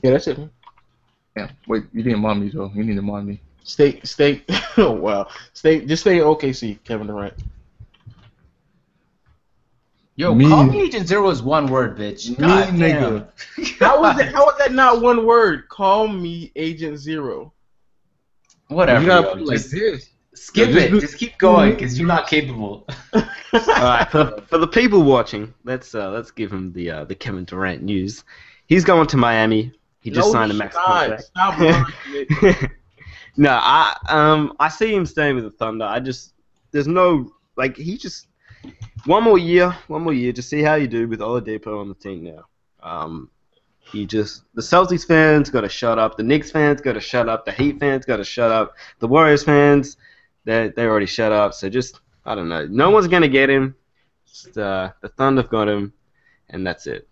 Yeah, that's it, man. Yeah. Wait, you didn't mod me though. You need to mod me. Stay. Oh wow. Just stay in OKC, Kevin Durant. Yo, call me Agent Zero is one word, bitch. God damn. How is that not one word? Call me Agent Zero. Whatever. You gotta yo, put like this. Skip it. Just keep going, because you're not capable. All right, for the people watching, let's give him the Kevin Durant news. He's going to Miami. He just signed a max contract. Stop lying. No, I see him staying with the Thunder. There's no he just one more year, just see how you do with Oladipo on the team now. The Celtics fans got to shut up. The Knicks fans got to shut up. The Heat fans got to shut up. The Warriors fans, they already shut up. So I don't know. No one's gonna get him. Just, the Thunder got him, and that's it.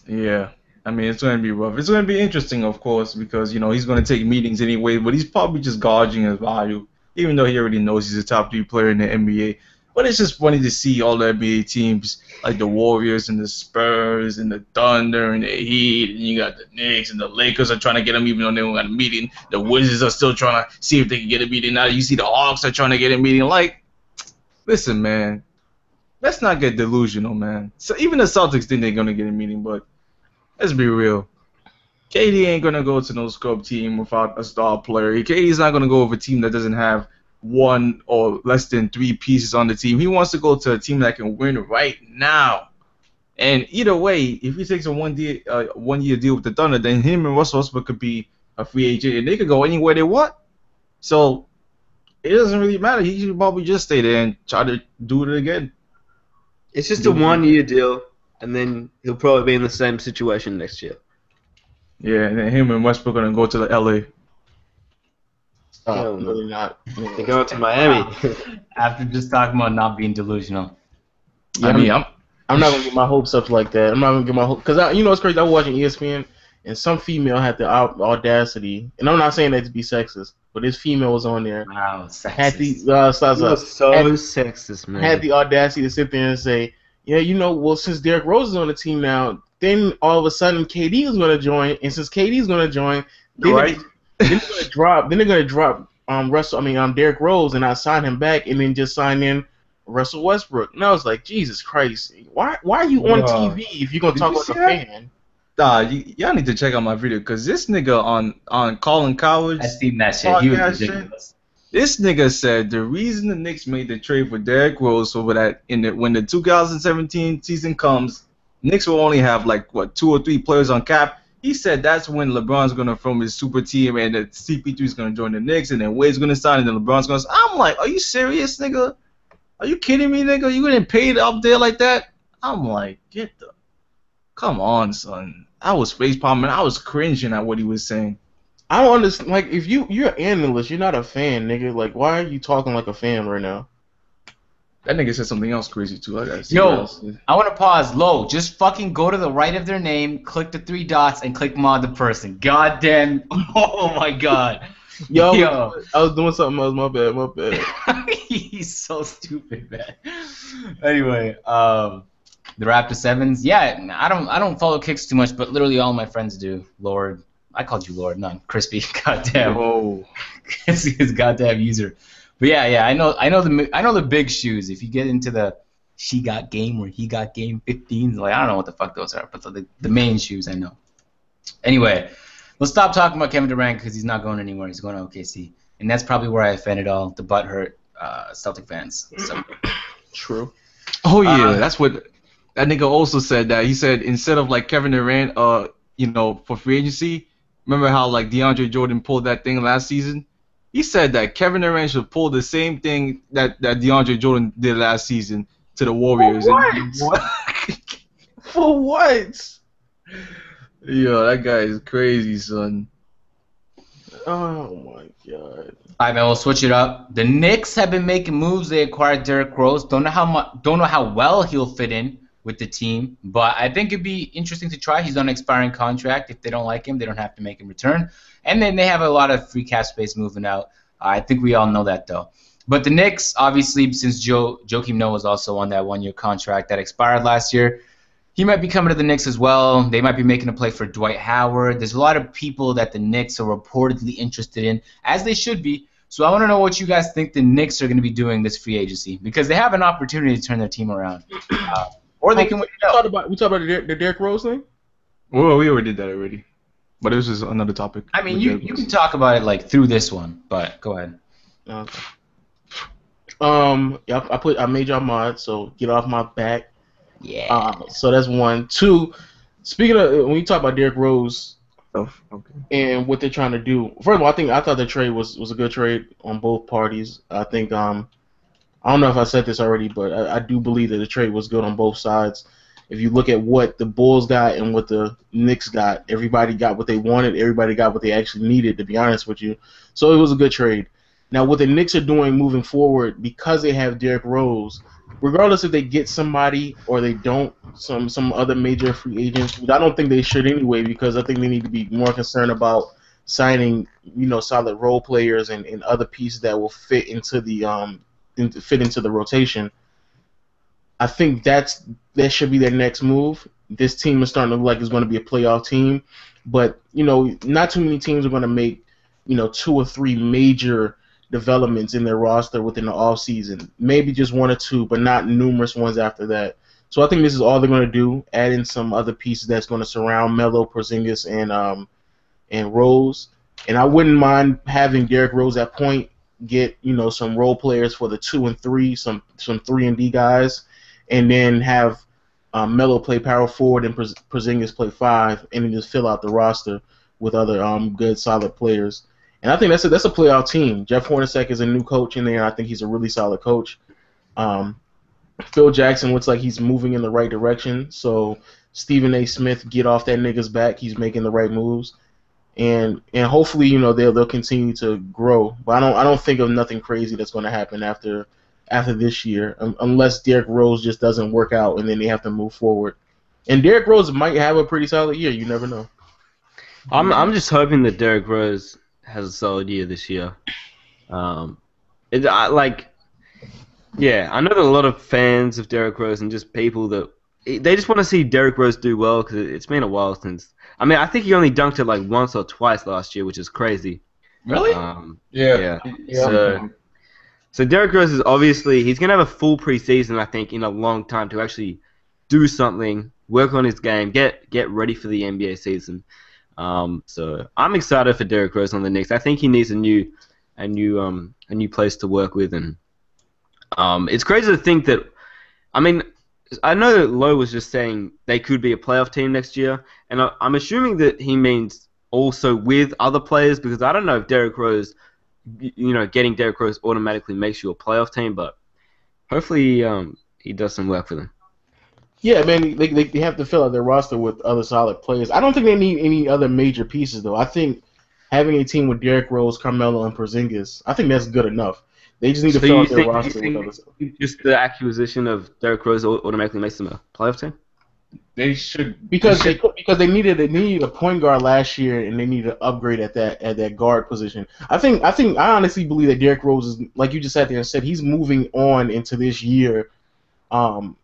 Yeah. I mean, it's going to be rough. It's going to be interesting, of course, because, he's going to take meetings anyway, but he's probably just gauging his value, even though he already knows he's a top 3 player in the NBA. But it's just funny to see all the NBA teams, like the Warriors and the Spurs and the Thunder and the Heat, and you got the Knicks and the Lakers are trying to get him even though they don't got a meeting. The Wizards are still trying to see if they can get a meeting. Now you see the Hawks are trying to get a meeting. Listen, man, let's not get delusional, man. So even the Celtics think they're going to get a meeting, but let's be real. KD ain't going to go to no scrub team without a star player. KD's not going to go with a team that doesn't have 1 or less than 3 pieces on the team. He wants to go to a team that can win right now. And either way, if he takes a one-year deal with the Thunder, then him and Russell Westbrook could be a free agent, and they could go anywhere they want. So it doesn't really matter. He should probably just stay there and try to do it again. It's just a 1-year deal, and then he'll probably be in the same situation next year. Yeah, and then him and Westbrook are going to go to the LA. Really not. They're going to Miami. After just talking about not being delusional. Yeah, I'm not gonna get my hopes up like that. I'm not gonna get my hopes, because it's crazy. I was watching ESPN, and some female had the audacity, and I'm not saying that to be sexist, but this female was on there. Wow, sexist. Had the sexist, man. Had the audacity to sit there and say, yeah, since Derrick Rose is on the team now, then all of a sudden KD is gonna join, and since KD is gonna join, then they're gonna drop Derrick Rose and not sign him back, and then just sign in Russell Westbrook. And I was like, Jesus Christ, why are you on TV if you're gonna talk like a fan? Y'all need to check out my video, because this nigga on Colin Coward's I seen that shit. He was ridiculous. This nigga said the reason the Knicks made the trade for Derrick Rose over that when the 2017 season comes, Knicks will only have 2 or 3 players on cap. He said that's when LeBron's gonna form his super team, and that CP3 is gonna join the Knicks, and then Wade's gonna sign, and then LeBron's gonna. I'm like, are you serious, nigga? Are you kidding me, nigga? You getting paid up there like that? I'm like, come on, son. I was facepalming. I was cringing at what he was saying. I don't understand. If you're an analyst, you're not a fan, nigga. Why are you talking like a fan right now? That nigga said something else crazy too. I want to pause. Low, just fucking go to the right of their name, click the 3 dots, and click mod the person. God damn. Oh my god. Yo, I was doing something else. My bad. He's so stupid, man. Anyway, the Raptor Sevens. Yeah, I don't follow kicks too much, but literally all my friends do. Lord, I called you Lord, not Crispy. Goddamn. Oh, It's his goddamn user. But yeah, I know the big shoes. If you get into the she got game or he got game 15s, like I don't know what the fuck those are, but the main shoes I know. Anyway, let's stop talking about Kevin Durant because he's not going anywhere. He's going to OKC, and that's probably where I offended all the butthurt Celtic fans. So. True. Oh yeah, that's what that nigga also said. That he said instead of like Kevin Durant, for free agency, remember how like DeAndre Jordan pulled that thing last season? He said that Kevin Durant should pull the same thing that DeAndre Jordan did last season to the Warriors. What? For what? Yo, that guy is crazy, son. Oh my god. Alright, man, we'll switch it up. The Knicks have been making moves. They acquired Derrick Rose. Don't know how well he'll fit in with the team, but I think it'd be interesting to try. He's on an expiring contract. If they don't like him, they don't have to make him return. And then they have a lot of free cap space moving out. I think we all know that, though. But the Knicks, obviously, since Joakim Noah was also on that one-year contract that expired last year, he might be coming to the Knicks as well. They might be making a play for Dwight Howard. There's a lot of people that the Knicks are reportedly interested in, as they should be. So I want to know what you guys think the Knicks are going to be doing this free agency, because they have an opportunity to turn their team around. Or they can win it out. We talked about the Derrick Rose thing? Well, we already did that already. But this is another topic. I mean, you can talk about it like through this one, but go ahead. Okay. Yeah, I made y'all mods, so get off my back. Yeah. So that's one. Two, speaking of when you talk about Derrick Rose and what they're trying to do, first of all, I thought the trade was a good trade on both parties. I think I don't know if I said this already, but I do believe that the trade was good on both sides. If you look at what the Bulls got and what the Knicks got, everybody got what they wanted. Everybody got what they actually needed, to be honest with you. So it was a good trade. Now, what the Knicks are doing moving forward, because they have Derrick Rose, regardless if they get somebody or they don't, some other major free agents, which I don't think they should anyway, because I think they need to be more concerned about signing, solid role players and other pieces that will fit into the rotation. I think that should be their next move. This team is starting to look like it's going to be a playoff team, but not too many teams are going to make 2 or 3 major developments in their roster within the off season. Maybe just 1 or 2, but not numerous ones after that. So I think this is all they're going to do. Add in some other pieces that's going to surround Melo, Porzingis, and Rose. And I wouldn't mind having Derrick Rose at point. Get some role players for the 2 and 3, some 3 and D guys, and then have Melo play power forward and Porzingis play 5, and then just fill out the roster with other good solid players. And I think that's a playoff team. Jeff Hornacek is a new coach in there. I think he's a really solid coach. Phil Jackson looks like he's moving in the right direction. So Stephen A. Smith, get off that nigga's back. He's making the right moves. And hopefully, they'll continue to grow. But I don't think of nothing crazy that's going to happen after this year, unless Derrick Rose just doesn't work out and then they have to move forward. And Derrick Rose might have a pretty solid year. You never know. I'm just hoping that Derrick Rose has a solid year this year. I know that a lot of fans of Derrick Rose and just people that they just want to see Derrick Rose do well because it's been a while since. I mean, I think he only dunked it like once or twice last year, which is crazy. Really? Yeah. So Derrick Rose is obviously he's gonna have a full preseason, I think, in a long time to actually do something, work on his game, get ready for the NBA season. So I'm excited for Derrick Rose on the Knicks. I think he needs a new place to work with, and it's crazy to think that. I mean, I know that Lowe was just saying they could be a playoff team next year, and I'm assuming that he means also with other players because I don't know if Derrick Rose, getting Derrick Rose automatically makes you a playoff team, but hopefully he does some work for them. Yeah, man, they have to fill out their roster with other solid players. I don't think they need any other major pieces, though. I think having a team with Derrick Rose, Carmelo, and Porzingis, I think that's good enough. They just need to fill out their roster with other stuff. Just the acquisition of Derrick Rose automatically makes them a playoff team? They should because they needed a point guard last year, and they needed to upgrade at that guard position. I honestly believe that Derrick Rose is, like you just sat there and said, he's moving on into this year.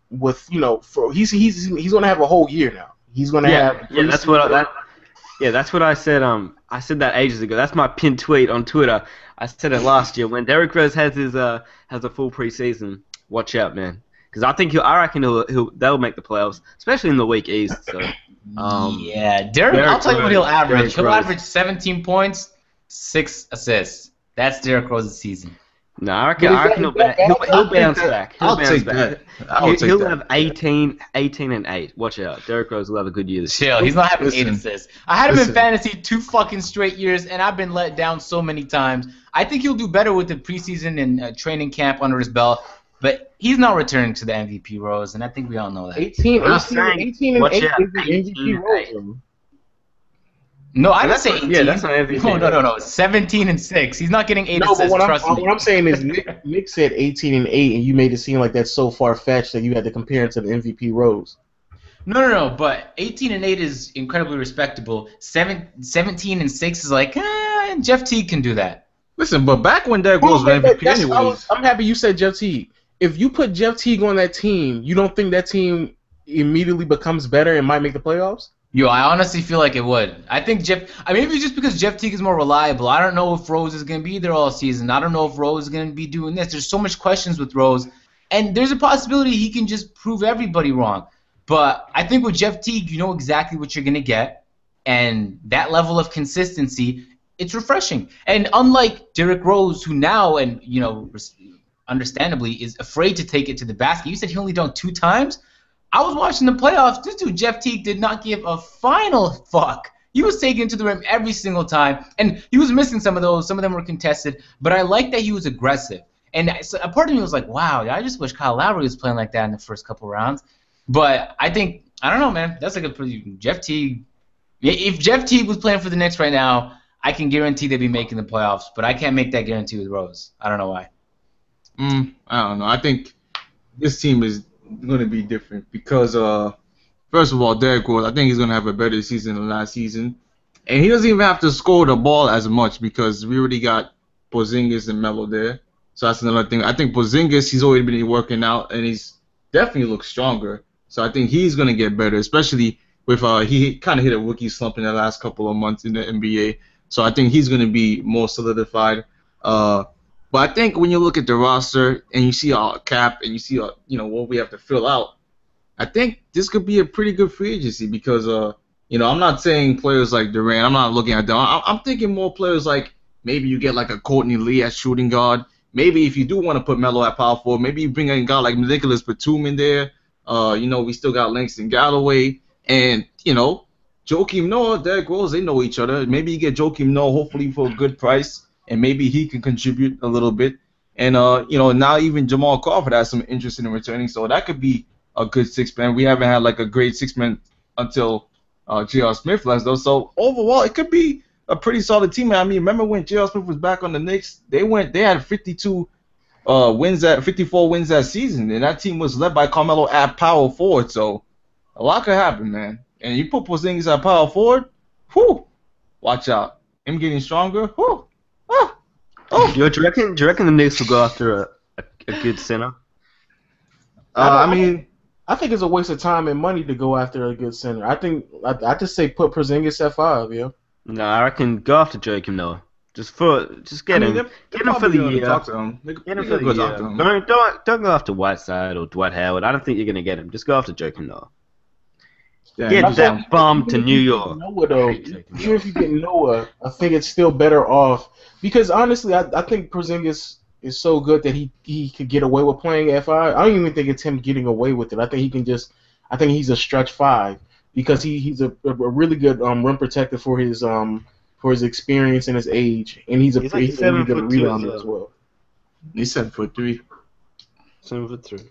With he's gonna have a whole year now. He's gonna have that's what I said. I said that ages ago. That's my pinned tweet on Twitter. I said it last year when Derrick Rose has a full preseason. Watch out, man. Because I reckon they'll make the playoffs, especially in the weak East. So, Derrick. I'll tell you what he'll average. He'll average 17 points, 6 assists. That's Derrick Rose's season. No, I reckon he'll bounce back. He'll have 18 and 8. Watch out. Derrick Rose will have a good year this year. Chill. He's not having 8 assists. I had him in fantasy 2 fucking straight years, and I've been let down so many times. I think he'll do better with the preseason and training camp under his belt, but he's not returning to the MVP Rose, and I think we all know that. 18 and 8 is the MVP Rose. No, I didn't say 18. Yeah, that's not MVP. No. 17 and 6. He's not getting 8 assists, trust me. What I'm saying is Nick said 18 and 8, and you made it seem like that's so far-fetched that you had to compare it to the MVP Rose. No, but 18 and 8 is incredibly respectable. 17 and 6 is like, Jeff Teague can do that. Listen, but back when Derrick Rose was MVP anyways. I'm happy you said Jeff Teague. If you put Jeff Teague on that team, you don't think that team immediately becomes better and might make the playoffs? Yo, I honestly feel like it would. I think maybe just because Jeff Teague is more reliable. I don't know if Rose is going to be there all season. I don't know if Rose is going to be doing this. There's so much questions with Rose. And there's a possibility he can just prove everybody wrong. But I think with Jeff Teague, you know exactly what you're going to get. And that level of consistency, it's refreshing. And unlike Derrick Rose, who now, and understandably, is afraid to take it to the basket. You said he only done 2 times? I was watching the playoffs. This dude, Jeff Teague, did not give a final fuck. He was taking it to the rim every single time, and he was missing some of those. Some of them were contested, but I like that he was aggressive. And a part of me was like, wow, I just wish Kyle Lowry was playing like that in the first couple rounds. But I don't know, man. That's like a pretty Jeff Teague. If Jeff Teague was playing for the Knicks right now, I can guarantee they'd be making the playoffs, but I can't make that guarantee with Rose. I don't know why. I don't know. I think this team is going to be different because, first of all, Derrick Rose, I think he's going to have a better season than last season. And he doesn't even have to score the ball as much because we already got Porzingis and Melo there. So that's another thing. I think Porzingis, he's already been working out, and he's definitely looks stronger. So I think he's going to get better, especially with he kind of hit a rookie slump in the last couple of months in the NBA. So I think he's going to be more solidified. But I think when you look at the roster and you see our cap and you see what we have to fill out, I think this could be a pretty good free agency because I'm not saying players like Durant. I'm not looking at them. I'm thinking more players like maybe you get like a Courtney Lee at shooting guard. Maybe if you do want to put Melo at power forward, maybe you bring in a guy like Nicholas Batum in there. We still got Langston Galloway and Joakim Noah, Derrick Rose. They know each other. Maybe you get Joakim Noah hopefully for a good price. And maybe he can contribute a little bit. And, now even Jamal Crawford has some interest in returning. So that could be a good 6-man. We haven't had, like, a great 6-man until J.R. Smith left, though. So, overall, it could be a pretty solid team. I mean, remember when J.R. Smith was back on the Knicks? They had 54 wins that season. And that team was led by Carmelo at power forward. So, a lot could happen, man. And you put Porzingis at power forward, watch out. Him getting stronger, do you reckon the Knicks will go after a good center? I think it's a waste of time and money to go after a good center. I just say put Porzingis at 5, yo. No, I reckon go after Joakim Noah. Just get him. Get him for the year. Get him for the year. Don't go after Whiteside or Dwight Howard. I don't think you're gonna get him. Just go after Joakim Noah. Yeah, get that bum to New York. Even if you get Noah, I think it's still better off because honestly, I think Porzingis is so good that he could get away with playing at 5. I don't even think it's him getting away with it. I think he's a stretch 5 because he's a really good rim protector for his experience and his age, and he's a really good rebounder as well. He's 7'3". 7'3".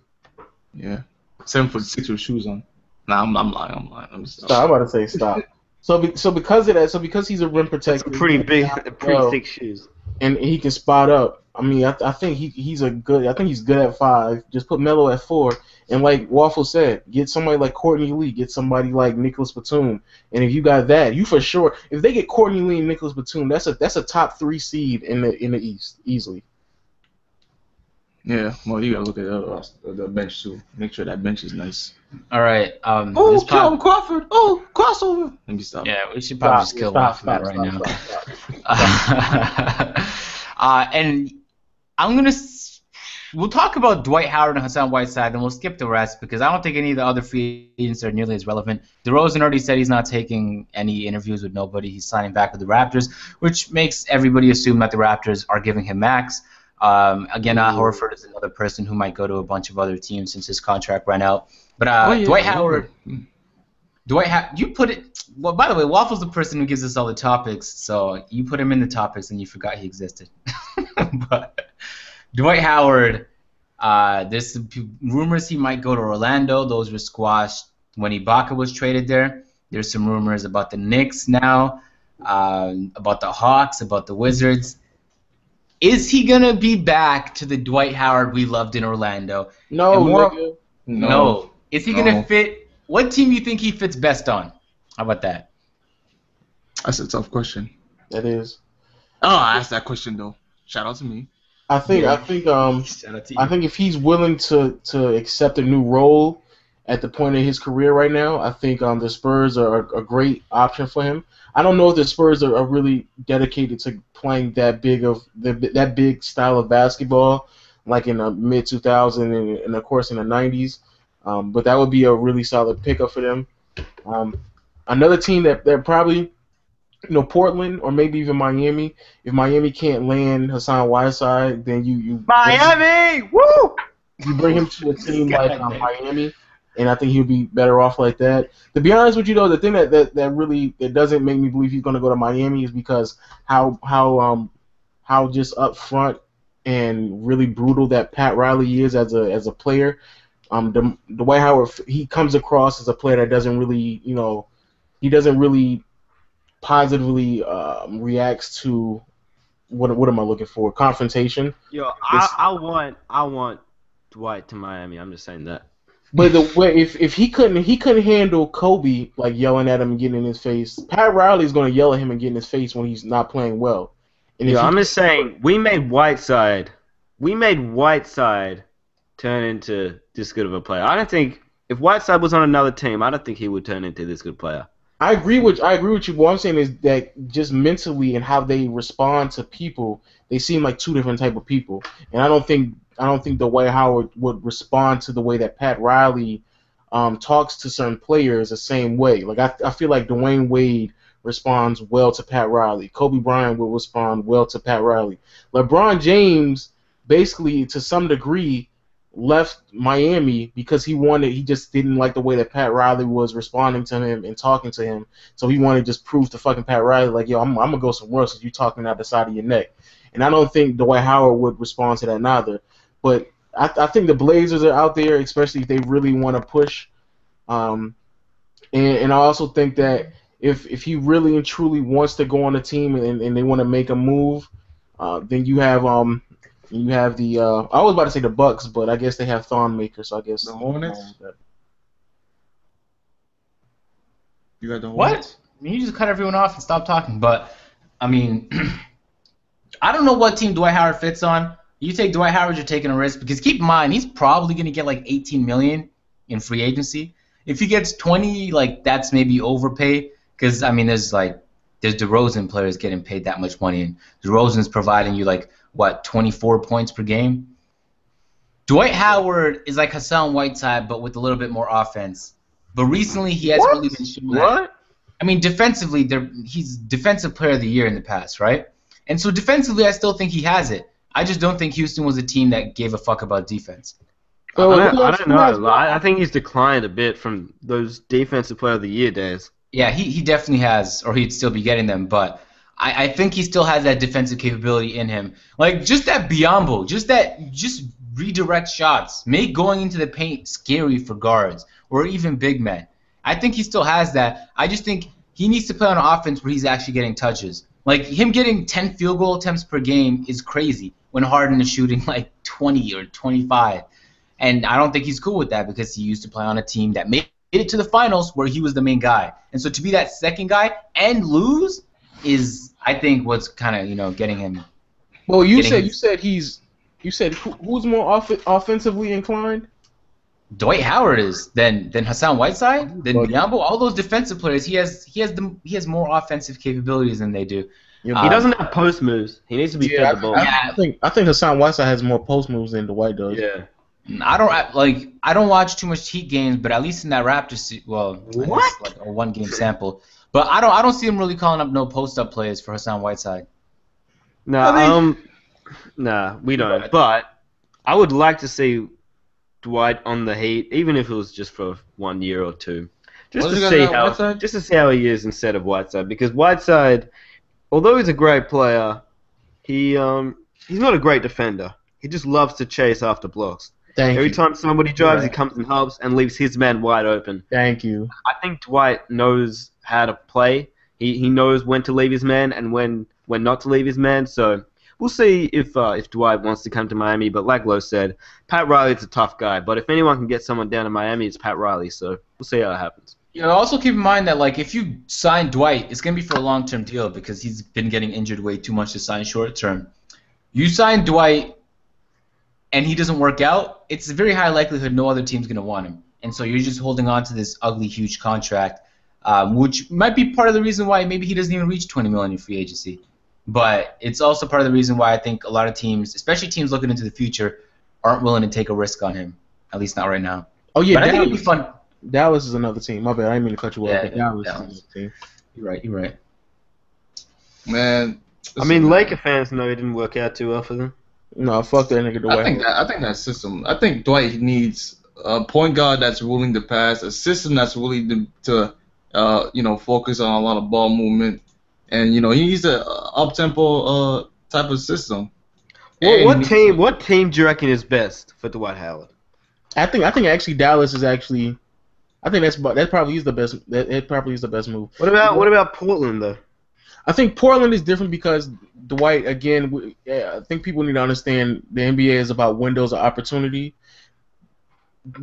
Yeah, 7'6" with shoes on. Nah, I'm lying. I'm about to say stop. So because of that, because he's a rim protector, pretty big, pretty thick shoes, and he can spot up. I mean, I think he's good. I think he's good at 5. Just put Melo at 4, and like Waffle said, get somebody like Courtney Lee, get somebody like Nicholas Batum, and if you got that, you for sure. If they get Courtney Lee and Nicholas Batum, that's a top 3 seed in the East easily. Yeah, well, you gotta look at the bench too. Make sure that bench is nice. All right. Oh, Calvin Crawford. Oh, crossover. Let me stop. Yeah, we should probably just kill Waffle right now. And we'll talk about Dwight Howard and Hassan Whiteside, then we'll skip the rest because I don't think any of the other free agents are nearly as relevant. DeRozan already said he's not taking any interviews with nobody. He's signing back with the Raptors, which makes everybody assume that the Raptors are giving him max. Again, Al Horford is another person who might go to a bunch of other teams since his contract ran out. But Dwight Howard, you put it. Well, by the way, Waffle's the person who gives us all the topics, so you put him in the topics and you forgot he existed. But Dwight Howard, there's some rumors he might go to Orlando. Those were squashed when Ibaka was traded there. There's some rumors about the Knicks now, about the Hawks, about the Wizards. Is he going to be back to the Dwight Howard we loved in Orlando? No. Is he going to fit? What team do you think he fits best on? How about that? That's a tough question. That is. Oh, I asked that question though. Shout out to me. I think if he's willing to accept a new role at the point of his career right now, I think the Spurs are a great option for him. I don't know if the Spurs are really dedicated to playing that big style of basketball, like in the mid 2000s and of course in the 90s. But that would be a really solid pickup for them. Another team that probably, Portland or maybe even Miami. If Miami can't land Hassan Whiteside, then you Miami, woo! You bring him to a team like Miami, and I think he'll be better off like that. To be honest with you, though, the thing that really doesn't make me believe he's going to go to Miami is because how just upfront and really brutal that Pat Riley is as a player. Dwight Howard, he comes across as a player that doesn't really, he doesn't really positively reacts to what am I looking for? Confrontation. Yo, I want Dwight to Miami. I'm just saying that. But the way if he couldn't handle Kobe like yelling at him and getting in his face, Pat Riley's going to yell at him and get in his face when he's not playing well. And I'm just saying we made Whiteside turn into this good of a player. I don't think if Whiteside was on another team, I don't think he would turn into this good player. I agree with you. What I'm saying is that just mentally and how they respond to people, they seem like two different type of people. And I don't think Dwight Howard would respond to the way that Pat Riley talks to certain players the same way. Like I feel like Dwayne Wade responds well to Pat Riley. Kobe Bryant will respond well to Pat Riley. LeBron James basically to some degree left Miami because he just didn't like the way that Pat Riley was responding to him and talking to him. So he wanted to just prove to fucking Pat Riley like, yo, I'm gonna go somewhere else because you talking out the side of your neck. And I don't think Dwight Howard would respond to that neither. But I think the Blazers are out there, especially if they really want to push. And I also think that if he really and truly wants to go on the team and they want to make a move, then you have the I was about to say the Bucks, but I guess they have Thonmaker, so I guess the Hornets. You got the What? Hornets. You just cut everyone off and stop talking. But I mean, I don't know what team Dwight Howard fits on. You take Dwight Howard, you're taking a risk because keep in mind he's probably going to get like $18 million in free agency. If he gets 20, like that's maybe overpay because I mean there's DeRozan players getting paid that much money and DeRozan's providing you like 24 points per game. Dwight Howard is like Hassan Whiteside but with a little bit more offense. But recently he hasn't really been showing that. I mean defensively he's defensive player of the year in the past, right? And so defensively I still think he has it. I just don't think Houston was a team that gave a fuck about defense. I don't know. I think he's declined a bit from those defensive player of the year days. Yeah, he definitely has, or he'd still be getting them, but I think he still has that defensive capability in him. Like, just that Biyombo, just redirect shots, make going into the paint scary for guards, or even big men. I think he still has that. I just think he needs to play on offense where he's actually getting touches. Like, him getting 10 field goal attempts per game is crazy. when Harden is shooting like 20 or 25. And I don't think he's cool with that because he used to play on a team that made it to the finals where he was the main guy. And so to be that second guy and lose is, I think, what's kind of, getting him. Well, you said who's more offensively inclined? Dwight Howard is than Hassan Whiteside, than Biyombo. All those defensive players, he has more offensive capabilities than they do. He doesn't have post moves. He needs to be fed the ball. I think Hassan Whiteside has more post moves than Dwight does. Yeah. I don't watch too much Heat games, but at least in that Raptors, like a 1 game sample. But I don't see him really calling up no post up plays for Hassan Whiteside. No, nah, we don't. But I would like to see Dwight on the Heat, even if it was just for 1 year or 2, just to see how he is instead of Whiteside. Because Whiteside, although he's a great player, he's not a great defender. He just loves to chase after blocks. Every time somebody drives, he comes and helps and leaves his man wide open. Thank you. I think Dwight knows how to play. He knows when to leave his man and when not to leave his man. So we'll see if Dwight wants to come to Miami. But like Lo said, Pat Riley's a tough guy. But if anyone can get someone down to Miami, it's Pat Riley. So we'll see how it happens. Also keep in mind that if you sign Dwight, it's gonna be for a long-term deal because he's been getting injured way too much to sign short-term. You sign Dwight and he doesn't work out, it's a very high likelihood no other team's gonna want him. And so you're just holding on to this ugly, huge contract, which might be part of the reason why maybe he doesn't even reach $20 million in free agency. But it's also part of the reason why I think a lot of teams, especially teams looking into the future, aren't willing to take a risk on him. At least not right now. Oh yeah, but I think it'd be fun. Dallas is another team. My bad, I didn't mean to cut you off. Yeah, Dallas is another team. You're right. Man, I mean, Laker fans know it didn't work out too well for them. No, fuck that nigga Dwight. I think that system. I think Dwight needs a point guard that's willing to pass, a system that's willing to focus on a lot of ball movement, and he needs a up tempo type of system. What team do you reckon is best for Dwight Howard? I think actually Dallas is actually. I think that probably is the best. It probably is the best move. What about Portland though? I think Portland is different because Dwight, again, I think people need to understand the NBA is about windows of opportunity.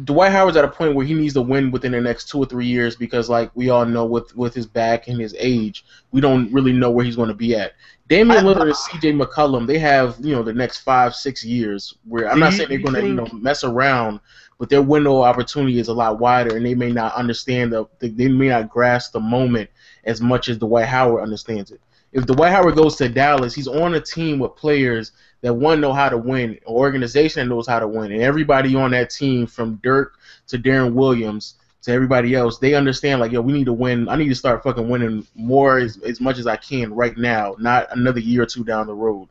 Dwight Howard's at a point where he needs to win within the next 2 or 3 years because, like we all know, with his back and his age, we don't really know where he's going to be at. Damian Lillard and C.J. McCollum, they have the next 5-6 years where I'm not saying they're going to mess around, but their window of opportunity is a lot wider, and they may not understand they may not grasp the moment as much as Dwight Howard understands it. If Dwight Howard goes to Dallas, he's on a team with players that know how to win, an organization that knows how to win, and everybody on that team, from Dirk to Darren Williams to everybody else, they understand we need to win. I need to start fucking winning more as much as I can right now, not another year or 2 down the road.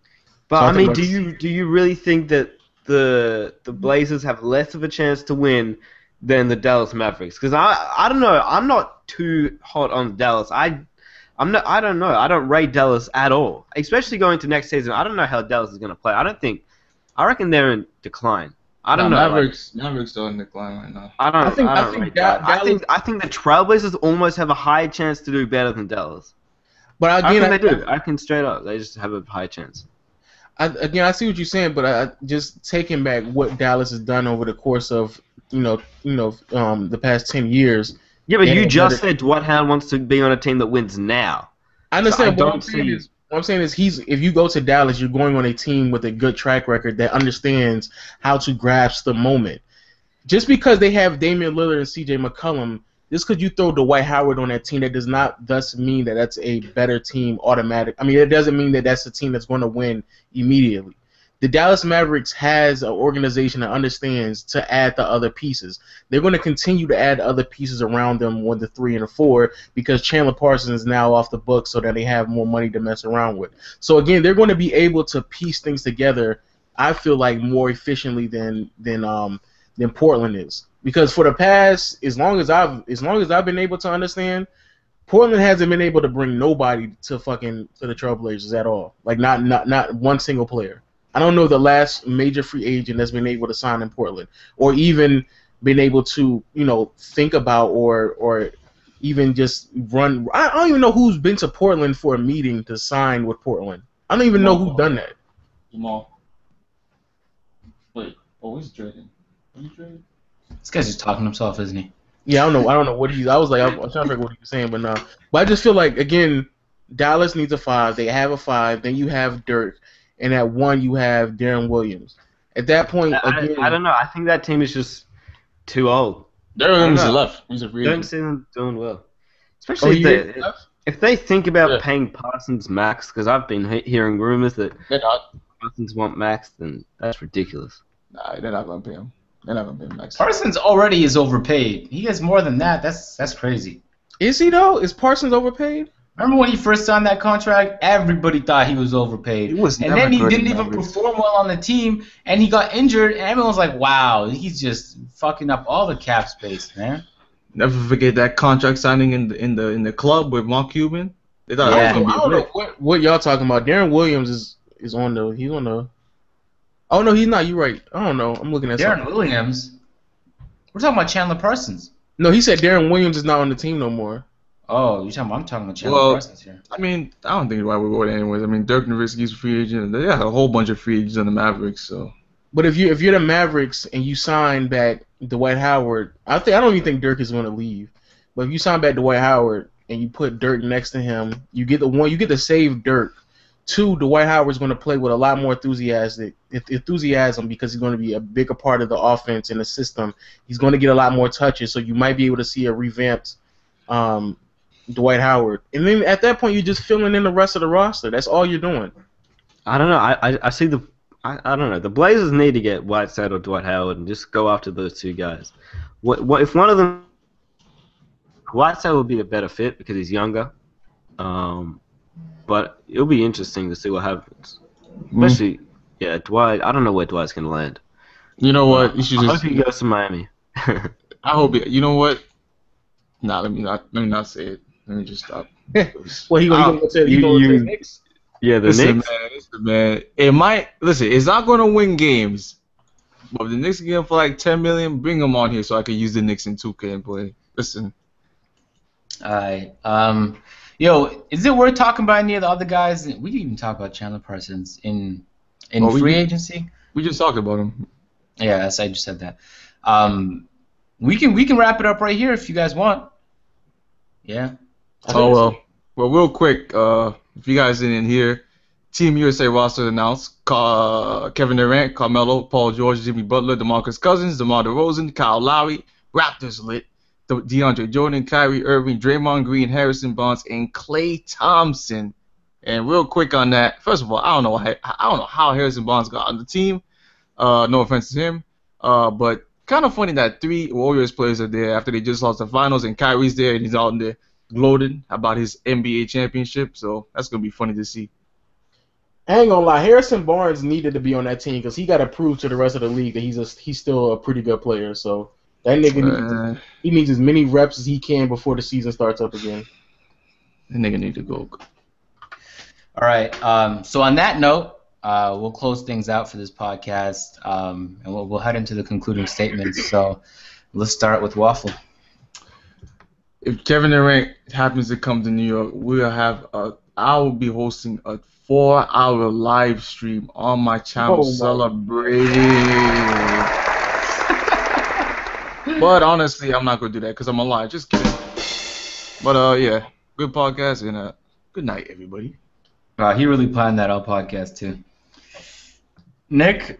But so do you really think that the Blazers have less of a chance to win than the Dallas Mavericks? Because I don't know. I'm not too hot on Dallas. I don't know. I don't rate Dallas at all, especially going to next season. I don't know how Dallas is going to play. I reckon they're in decline. I don't know. Mavericks are in decline right now. I think the Trailblazers almost have a high chance to do better than Dallas. But again, they do. I can straight up. They just have a high chance. I see what you're saying, but I just taking back what Dallas has done over the course of the past 10 years. Yeah, but you just said Dwight Howard wants to be on a team that wins now. I understand. What I'm saying is if you go to Dallas, you're going on a team with a good track record that understands how to grasp the moment. Just because they have Damian Lillard and C.J. McCollum, just because you throw Dwight Howard on that team, that does not thus mean that that's a better team automatic. I mean, it doesn't mean that that's a team that's going to win immediately. The Dallas Mavericks has an organization that understands to add the other pieces. They're going to continue to add other pieces around them, 1 to 3 and 4, because Chandler Parsons is now off the books, so that they have more money to mess around with. So again, they're going to be able to piece things together, I feel like, more efficiently than Portland is. Because for the past, as long as I've been able to understand, Portland hasn't been able to bring nobody to the Trailblazers at all. Like not one single player. I don't know the last major free agent that's been able to sign in Portland, or even been able to, think about or even just run. I don't even know who's been to Portland for a meeting to sign with Portland. I don't even know who's done that. Wait, he's trading. Are you trading? This guy's just talking to himself, isn't he? Yeah, I don't know what he's. I was like, I'm trying to figure out what he was saying, but no. But I just feel like again, Dallas needs a 5. They have a 5. Then you have Dirk, and at 1 you have Darren Williams. At that point, again, I don't know. I think that team is just too old. Darren Williams is left. He's a free Don't agent. see them doing well, especially if they think about paying Parsons max. Because I've been hearing rumors that They're not. Parsons want max, then that's ridiculous. Nah, they're not gonna pay him. They're not gonna pay him max. Parsons already is overpaid. He gets more than that. That's crazy. is he though? Is Parsons overpaid? Remember when he first signed that contract? Everybody thought he was overpaid. He was and never then he good didn't in even Mavericks. perform well on the team, and he got injured, and everyone was like, wow, he's just fucking up all the cap space, man. Never forget that contract signing in the club with Mark Cuban. They thought Yeah. it was I gonna don't be know what y'all talking about. Darren Williams is on the. He's on the. Oh no, he's not. You right. I don't know. I'm looking at Darren something. Williams? We're talking about Chandler Parsons. No, he said Darren Williams is not on the team no more. Oh, I'm talking about Chandler Well, Parsons here. I mean, I don't think Dwight would anyways. I mean, Dirk Nowitzki's a free agent. They got a whole bunch of free agents on the Mavericks, so. But if you're the Mavericks and you sign back Dwight Howard, I don't even think Dirk is going to leave. But if you sign back Dwight Howard and you put Dirk next to him, you get to save Dirk. 2, Dwight Howard's going to play with a lot more enthusiasm because he's going to be a bigger part of the offense and the system. He's going to get a lot more touches, so you might be able to see a revamped Dwight Howard. And then at that point, you're just filling in the rest of the roster. That's all you're doing. I don't know. I see the. I don't know. The Blazers need to get Whiteside or Dwight Howard and just go after those 2 guys. What if one of them? Whiteside will be a better fit because he's younger. But it'll be interesting to see what happens. Especially, yeah, Dwight. I don't know where Dwight's gonna land. You know what? You should I just. hope he goes to Miami. I hope. You know what? Nah, let me not say it. Let me just stop. Well, he going to say the Knicks? Yeah, the Knicks. Man, it might. Listen, it's not gonna win games. But if the Knicks get him for like $10 million, bring him on here so I can use the Knicks in 2K and play. Listen. Alright. Yo, is it worth talking about any of the other guys? We didn't even talk about Chandler Parsons in free agency. We just talked about him. Yeah, I just said that. We can wrap it up right here if you guys want. Yeah. Well, real quick, if you guys didn't hear, Team USA roster announced: Kevin Durant, Carmelo, Paul George, Jimmy Butler, DeMarcus Cousins, DeMar DeRozan, Kyle Lowry, Raptors lit, DeAndre Jordan, Kyrie Irving, Draymond Green, Harrison Barnes, and Klay Thompson. And real quick on that, first of all, I don't know how Harrison Barnes got on the team. No offense to him, but kind of funny that 3 Warriors players are there after they just lost the finals, and Kyrie's there and he's out there gloating about his NBA championship. So that's gonna be funny to see. I ain't gonna lie, Harrison Barnes needed to be on that team because he got to prove to the rest of the league that he's still a pretty good player. So that nigga needs as many reps as he can before the season starts up again. That nigga need to go. All right. So on that note, we'll close things out for this podcast, and we'll head into the concluding statements. So let's start with Waffle. If Kevin Durant happens to come to New York, I will be hosting a 4-hour live stream on my channel celebrating. But honestly, I'm not gonna do that because I'm alive. Just kidding. But yeah, good podcast and good night, everybody. He really planned that out podcast too. Nick.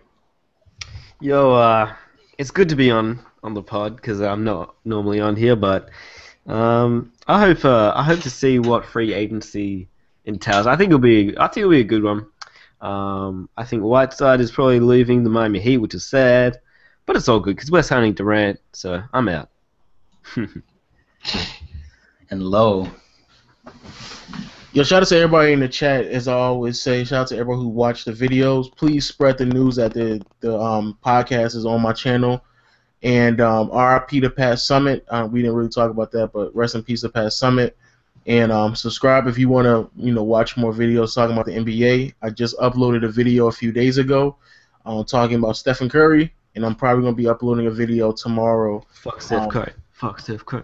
Yo, it's good to be on the pod because I'm not normally on here, but I hope to see what free agency entails. I think it'll be a good one. I think Whiteside is probably leaving the Miami Heat, which is sad, but it's all good because we're signing Durant, so I'm out. And low. Yo, shout out to everybody in the chat. As I always say, shout out to everyone who watched the videos. Please spread the news that the podcast is on my channel. And RIP to Pat Summit. We didn't really talk about that, but rest in peace to Pat Summit. And subscribe if you want to, watch more videos talking about the NBA. I just uploaded a video a few days ago talking about Stephen Curry, and I'm probably going to be uploading a video tomorrow. Fuck Steph Curry. Fuck Steph Curry.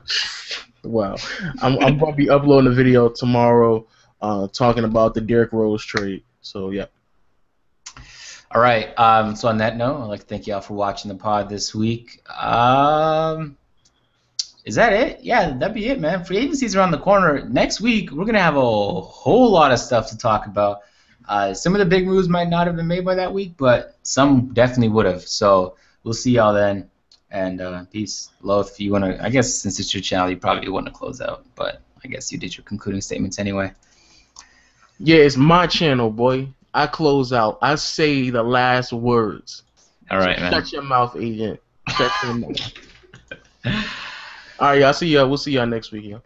Wow. I'm going to be uploading a video tomorrow talking about the Derrick Rose trade. So, yeah. All right. So on that note, I'd like to thank you all for watching the pod this week. Is that it? Yeah, that'd be it, man. Free agency's around the corner. Next week, we're gonna have a whole lot of stuff to talk about. Some of the big moves might not have been made by that week, but some definitely would have. So we'll see y'all then. And peace, love. If you wanna, I guess since it's your channel, you probably want to close out, but I guess you did your concluding statements anyway. Yeah, it's my channel, boy. I close out. I say the last words. All right, so man. Shut your mouth, agent. Shut your mouth. All right, y'all. See y'all. We'll see y'all next week, y'all.